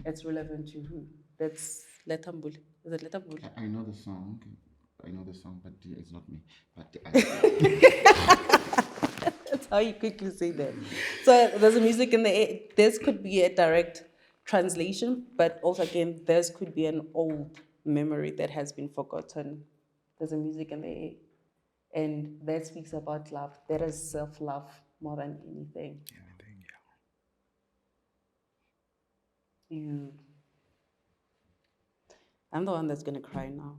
It's relevant to who? That's Letambul. Is it Letambul? I know the song. But it's not me. But That's how you quickly say that. So there's a music in the air. This could be a direct translation, but also again, this could be an old memory that has been forgotten. There's a music in the air. And that speaks about love. That is self-love more than anything. I'm the one that's gonna cry now.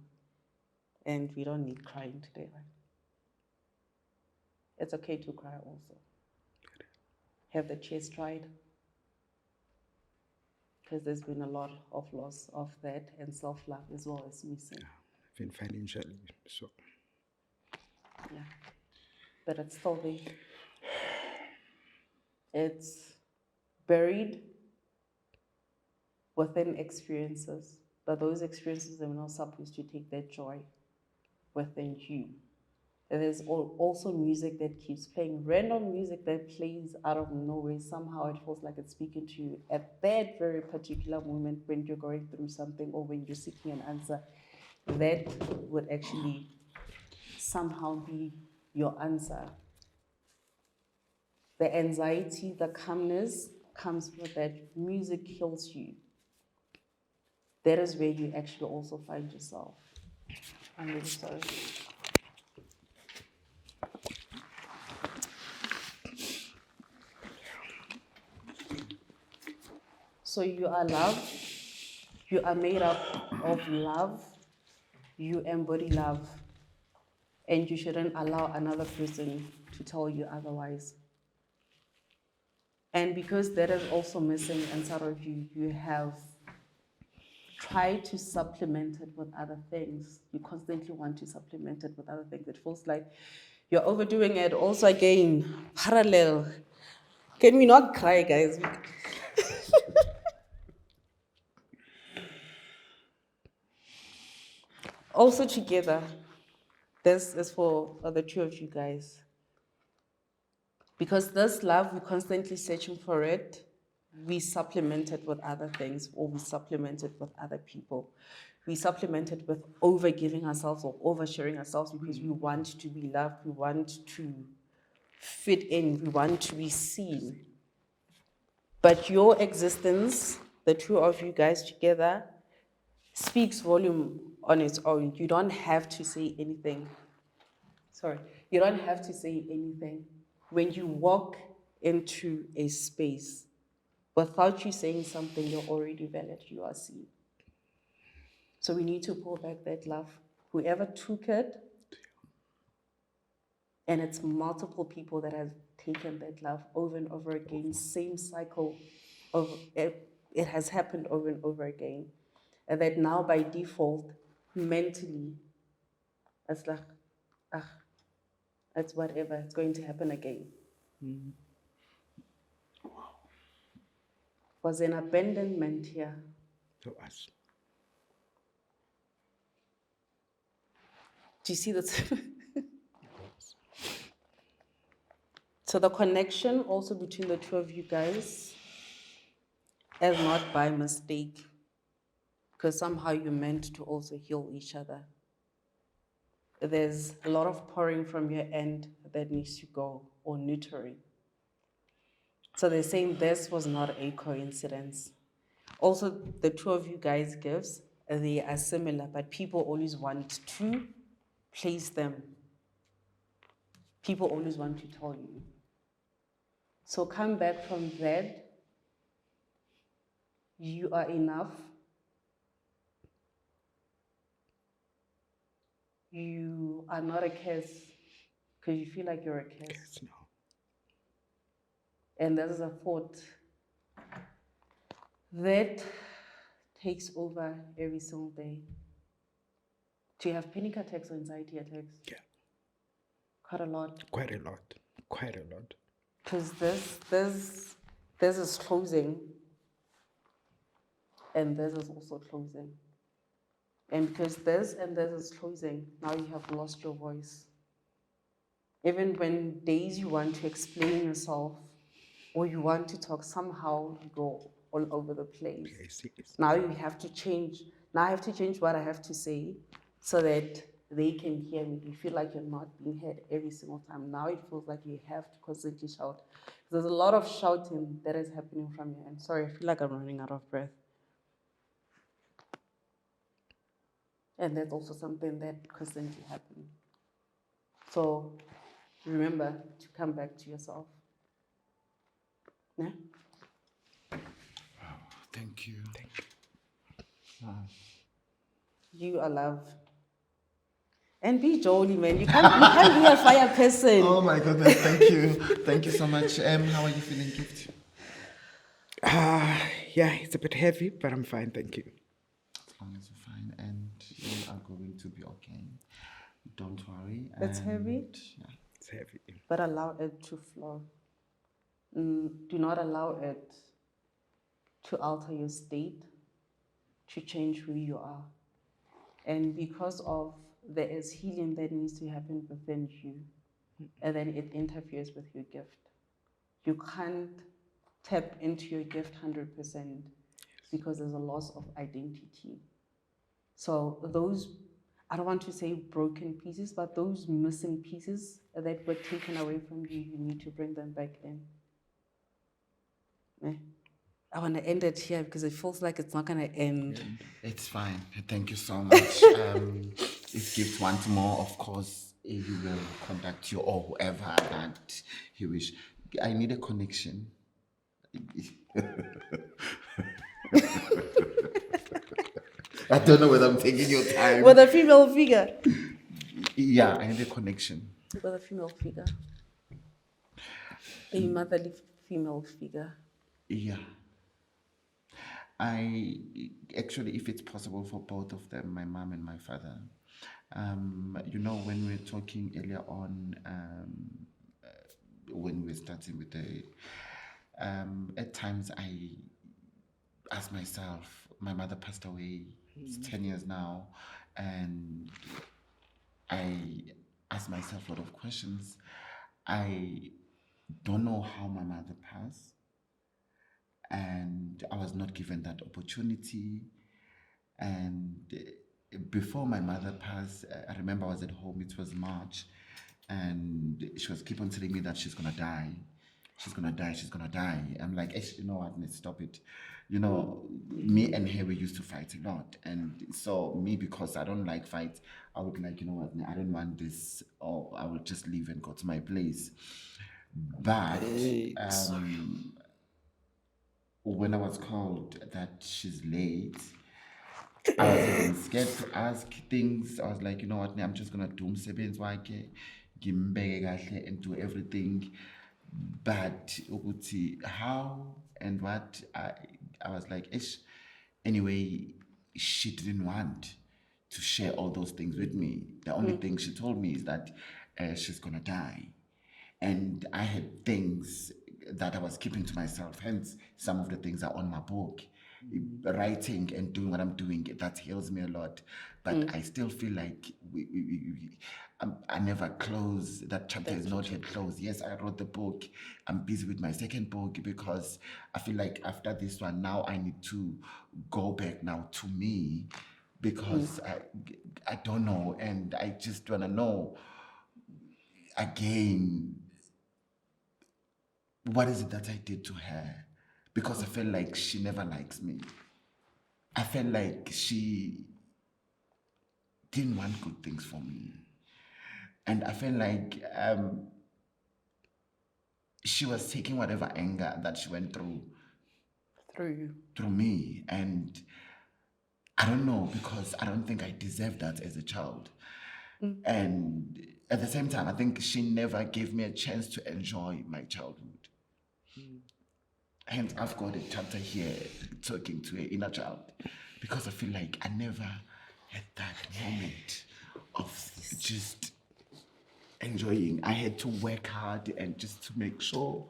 And we don't need crying today, right? It's okay to cry also. Have the chest dried. Because there's been a lot of loss of that, and self-love as well is missing. Even financially, so. Yeah. But it's still there. It's buried within experiences, but those experiences are not supposed to take that joy within you. And there's also music that keeps playing, random music that plays out of nowhere. Somehow it feels like it's speaking to you at that very particular moment when you're going through something or when you're seeking an answer. That would actually somehow be your answer. The anxiety, the calmness comes with that. Music heals you. That is where you actually also find yourself. I'm really sorry. So you are love. You are made up of love. You embody love. And you shouldn't allow another person to tell you otherwise. And because that is also missing inside of you, you have tried to supplement it with other things. You constantly want to supplement it with other things. It feels like you're overdoing it. Also, again, parallel. Can we not cry, guys? Also together, this is for the two of you guys. Because this love, we're constantly searching for it. We supplement it with other things, or we supplement it with other people. We supplement it with over-giving ourselves or oversharing ourselves because we want to be loved, we want to fit in, we want to be seen. But your existence, the two of you guys together, speaks volume on its own. You don't have to say anything. You don't have to say anything. When you walk into a space, without you saying something, you're already valid, you are seen. So we need to pull back that love. Whoever took it, and it's multiple people that have taken that love over and over again, same cycle of it has happened over and over again. And that now by default, mentally, it's like, it's whatever, it's going to happen again. Was an abandonment here. To us. Do you see that? So the connection also between the two of you guys is not by mistake, because somehow you're meant to also heal each other. There's a lot of pouring from your end that needs to go, or nurturing. So they're saying this was not a coincidence. Also, the two of you guys' gifts, they are similar, but people always want to place them. People always want to tell you. So come back from that. You are enough. You are not a curse because you feel like you're a curse. Yes, no. And this is a thought that takes over every single day. Do you have panic attacks or anxiety attacks? Yeah. Quite a lot. Quite a lot. Quite a lot. Because this is closing, and this is also closing. And because this and this is closing, now you have lost your voice. Even when days you want to explain yourself or you want to talk, somehow you go all over the place. Yes. Now you have to change. Now I have to change what I have to say so that they can hear me. You feel like you're not being heard every single time. Now it feels like you have to constantly shout. There's a lot of shouting that is happening from you. And sorry, I feel like I'm running out of breath. And that's also something that constantly happens. So remember to come back to yourself. Yeah? Thank you. You are love. And be jolly, man. You can't be a fire person. Oh my goodness, thank you. Thank you so much. How are you feeling, Gift? Yeah, it's a bit heavy, but I'm fine, thank you. As long as you're fine and you are going to be okay. Don't worry. It's heavy? Yeah. It's heavy. But allow it to flow. Do not allow it to alter your state, to change who you are. And because of there is healing that needs to happen within you, and then it interferes with your gift. You can't tap into your gift 100% because there's a loss of identity. So those, I don't want to say broken pieces, but those missing pieces that were taken away from you, you need to bring them back in. I want to end it here because it feels like it's not going to end. It's fine. Thank you so much. If Gift wants more, of course, he will contact you or whoever that he wish. I need a connection. I don't know whether I'm taking your time. With a female figure. Yeah, I need a connection. With a female figure. A motherly female figure. Yeah. I actually, if it's possible for both of them, my mom and my father, when we were talking earlier on, when we were starting with the, at times I ask myself, my mother passed away, it's 10 years now, and I ask myself a lot of questions. I don't know how my mother passed. And I was not given that opportunity. And before my mother passed, I remember I was at home, it was March, and she was keep on telling me that she's gonna die. She's gonna die, she's gonna die. I'm like, you know what, let's stop it. Me and her, we used to fight a lot. And so me, because I don't like fights, I would be like, you know what, I don't want this, or I will just leave and go to my place. But when I was called that she's late, I was even scared to ask things. I was like, you know what, I'm just gonna do umsebenzi wakhe, ngimbeke kahle and do everything. But how and what, I was like, anyway, she didn't want to share all those things with me. The only thing she told me is that she's gonna die. And I had things that I was keeping to myself. Hence, some of the things are on my book. Writing and doing what I'm doing, that heals me a lot. But I still feel like I never close. That chapter is not yet closed. Yes, I wrote the book. I'm busy with my second book because I feel like after this one, now I need to go back now to me because I don't know. And I just want to know again, what is it that I did to her? Because I felt like she never likes me. I felt like she didn't want good things for me. And I felt like she was taking whatever anger that she went through through me. And I don't know, because I don't think I deserved that as a child. And at the same time, I think she never gave me a chance to enjoy my childhood. Hence, I've got a chapter here talking to an inner child, because I feel like I never had that moment of just enjoying. I had to work hard and just to make sure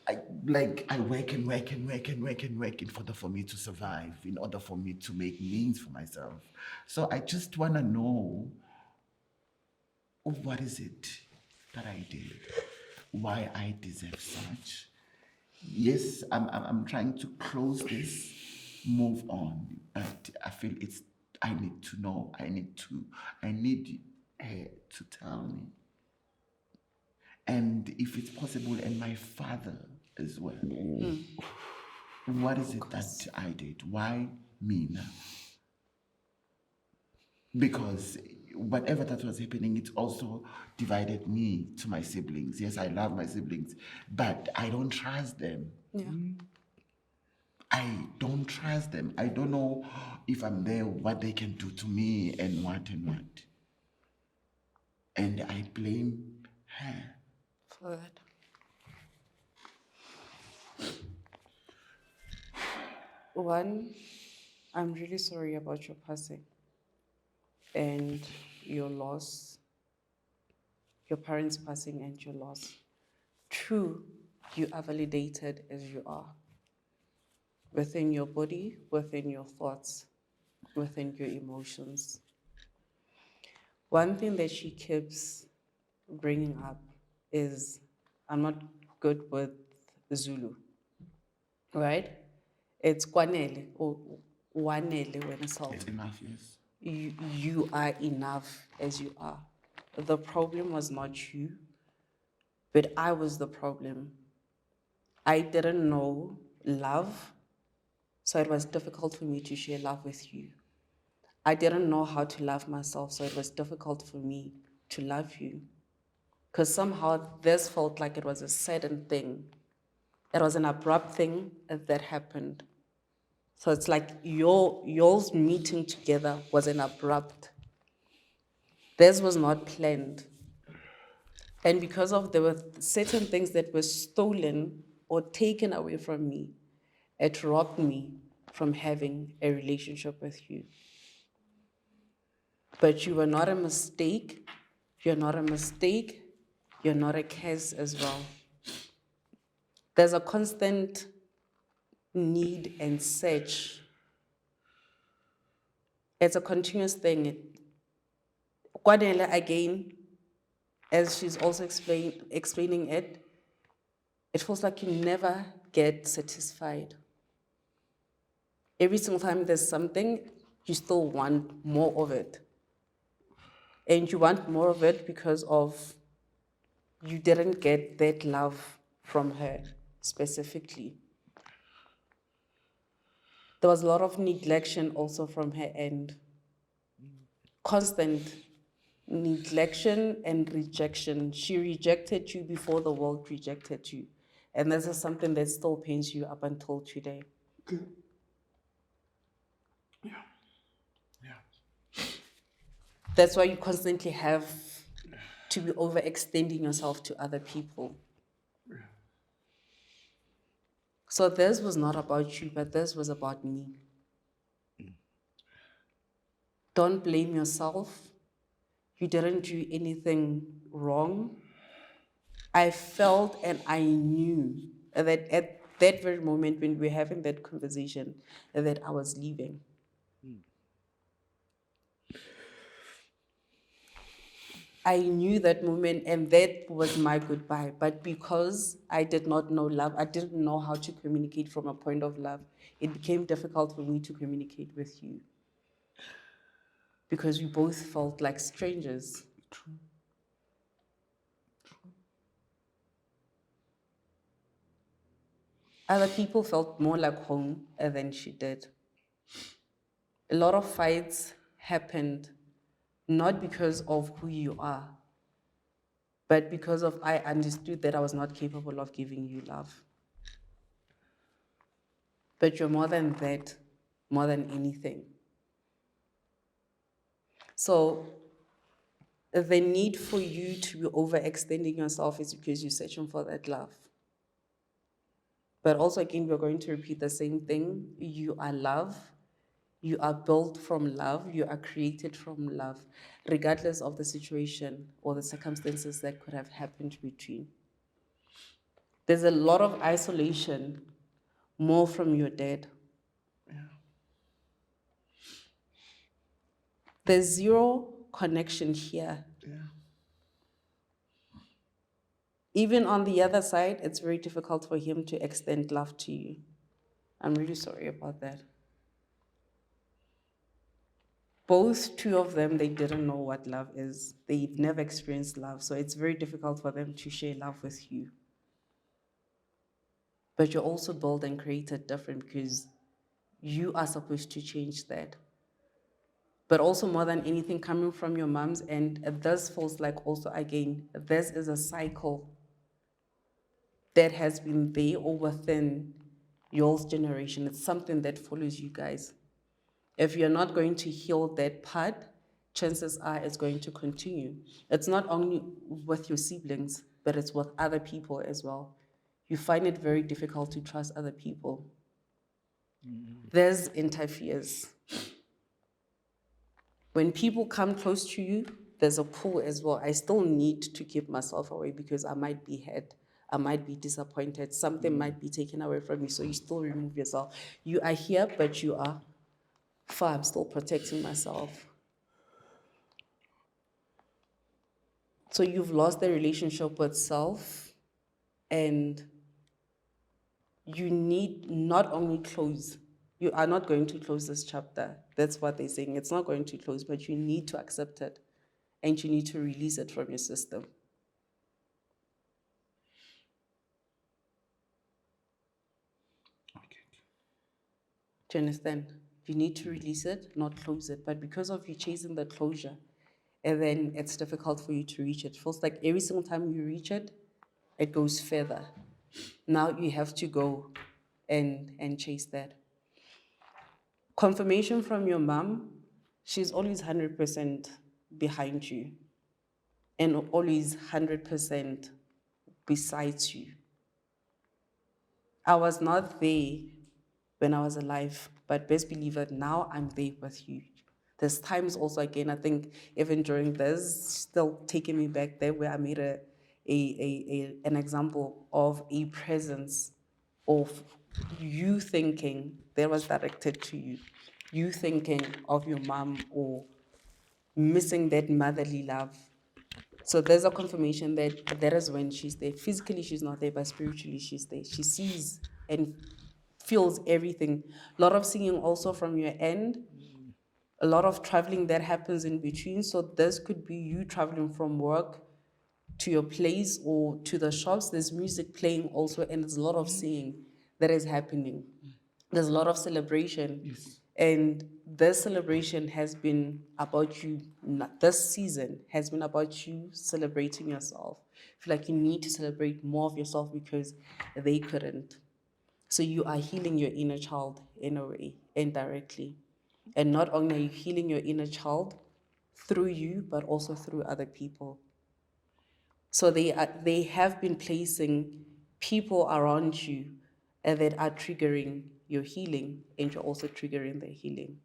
I work and work and work and work and work in order for me to survive, in order for me to make means for myself. So I just want to know, what is it that I did? Why I deserve such? Yes, I'm trying to close this, move on, but I feel I need to know. I need her to tell me. And if it's possible, and my father as well. What is it that I did? Why me now? Because whatever that was happening, it also divided me to my siblings. Yes, I love my siblings, but I don't trust them. Yeah. I don't trust them. I don't know if I'm there, what they can do to me and what and what. And I blame her. For that. One, I'm really sorry about your passing and your loss, your parents passing and your loss. Two, you are validated as you are, within your body, within your thoughts, within your emotions. One thing that she keeps bringing up is, I'm not good with Zulu, right? It's kwanele or wanele when it's It's enough, yes. you are enough as you are. The problem was not you, but I was the problem. I didn't know love, so it was difficult for me to share love with you. I didn't know how to love myself, so it was difficult for me to love you. Because somehow this felt like it was a sudden thing. It was an abrupt thing that happened. So it's like yours meeting together was an abrupt. This was not planned. And because of there were certain things that were stolen or taken away from me, it robbed me from having a relationship with you. But you were not a mistake. You're not a mistake. You're not a curse as well. There's a constant need and search. It's a continuous thing. Kwanele, again, as she's also explaining it, it feels like you never get satisfied. Every single time there's something, you still want more of it. And you want more of it because of you didn't get that love from her specifically. There was a lot of neglection also from her end. Constant neglection and rejection. She rejected you before the world rejected you. And this is something that still pains you up until today. Yeah. That's why you constantly have to be overextending yourself to other people. So this was not about you, but this was about me. Don't blame yourself. You didn't do anything wrong. I felt and I knew that at that very moment when we were having that conversation, that I was leaving. I knew that moment, and that was my goodbye. But because I did not know love, I didn't know how to communicate from a point of love, it became difficult for me to communicate with you. Because we both felt like strangers. Other people felt more like home than she did. A lot of fights happened not because of who you are, but because of I understood that I was not capable of giving you love. But you're more than that, more than anything. So the need for you to be overextending yourself is because you're searching for that love. But also, again, we're going to repeat the same thing. You are love. You are built from love. You are created from love, regardless of the situation or the circumstances that could have happened between. There's a lot of isolation, more from your dad. There's zero connection here. Even on the other side, it's very difficult for him to extend love to you. I'm really sorry about that. Both two of them, they didn't know what love is. They've never experienced love, so it's very difficult for them to share love with you. But you're also built and created different because you are supposed to change that. But also, more than anything, coming from your moms, and this feels like also, again, this is a cycle that has been there or within your generation. It's something that follows you guys. If you're not going to heal that part, chances are it's going to continue. It's not only with your siblings, but it's with other people as well. You find it very difficult to trust other people. There's interferes. When people come close to you, there's a pull as well. I still need to keep myself away because I might be hurt. I might be disappointed. Something might be taken away from me, so you still remove yourself. You are here, but you are far. I'm still protecting myself. So you've lost the relationship with self, and you need not only close. You are not going to close this chapter. That's what they're saying. It's not going to close, but you need to accept it, and you need to release it from your system. Do you understand? You need to release it, not close it. But because of you chasing the closure, and then it's difficult for you to reach it. It feels like every single time you reach it, it goes further. Now you have to go and chase that. Confirmation from your mom, she's always 100% behind you and always 100% besides you. I was not there when I was alive, but best believe it, now I'm there with you. There's times also, again, I think even during this, still taking me back there where I made an example of a presence of you thinking that was directed to you. You thinking of your mom or missing that motherly love. So there's a confirmation that that is when she's there. Physically, she's not there, but spiritually, she's there. She sees and feels everything. A lot of singing also from your end, a lot of traveling that happens in between. So this could be you traveling from work to your place or to the shops. There's music playing also, and there's a lot of singing that is happening. There's a lot of celebration. Yes. And this celebration has been about you, this season has been about you celebrating yourself. I feel like you need to celebrate more of yourself because they couldn't. So you are healing your inner child in a way, indirectly. And not only are you healing your inner child through you, but also through other people. So they have been placing people around you that are triggering your healing, and you're also triggering their healing.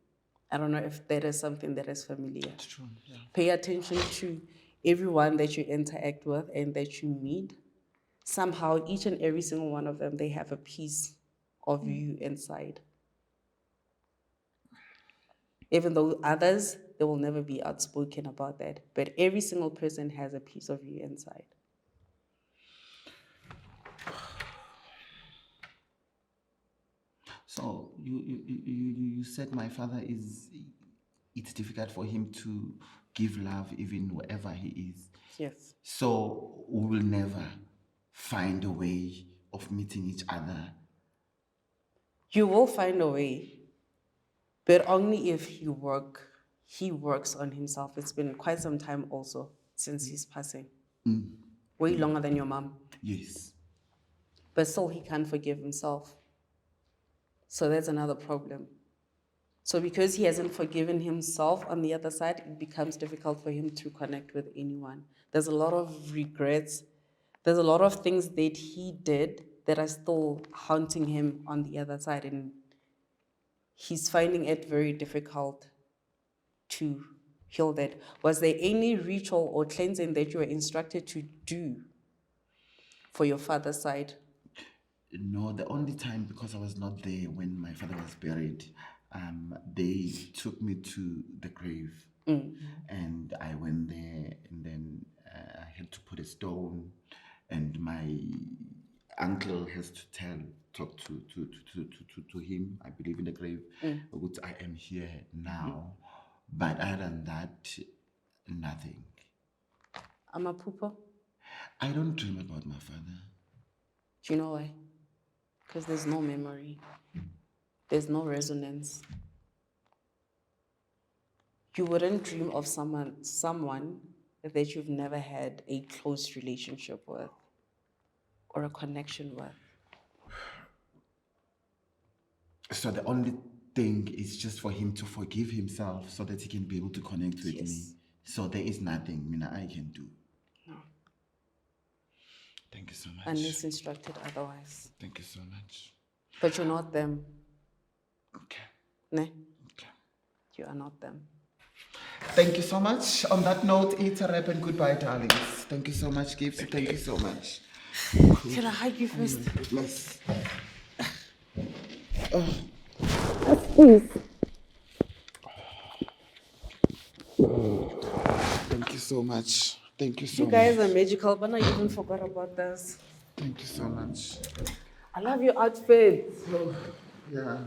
I don't know if that is something that is familiar. It's true. Yeah. Pay attention to everyone that you interact with and that you meet. somehow each and every single one of them, they have a piece of you inside. Even though others, they will never be outspoken about that. But every single person has a piece of you inside. So you said my father it's difficult for him to give love even wherever he is. Yes. So we will never find a way of meeting each other. You will find a way, but only if he works on himself. It's been quite some time also since he's passing. Way longer than your mom. Yes. But still he can't forgive himself. So that's another problem. So because he hasn't forgiven himself on the other side, it becomes difficult for him to connect with anyone. There's a lot of regrets. There's a lot of things that he did that are still haunting him on the other side. And he's finding it very difficult to heal that. Was there any ritual or cleansing that you were instructed to do for your father's side? No, the only time, because I was not there when my father was buried, they took me to the grave, and I went there, and then I had to put a stone, and my uncle has to talk to him, I believe, in the grave, which I am here now, but other than that, nothing. Amapupo? I don't dream about my father. Do you know why? Because there's no memory. There's no resonance. You wouldn't dream of someone that you've never had a close relationship with or a connection with. So the only thing is just for him to forgive himself so that he can be able to connect with me. So there is nothing I can do. No. Thank you so much. Unless instructed otherwise. Thank you so much. But you're not them. Okay. Ne? Okay. You are not them. Thank you so much. On that note, it's a wrap and goodbye, darlings. Thank you so much, Gibbs. Thank you so much. Can I hug you first? Yes. Please. Thank you so much. Thank you so You much. guys are magical, but I even forgot about this. Thank you so much. I love your outfit. Yeah.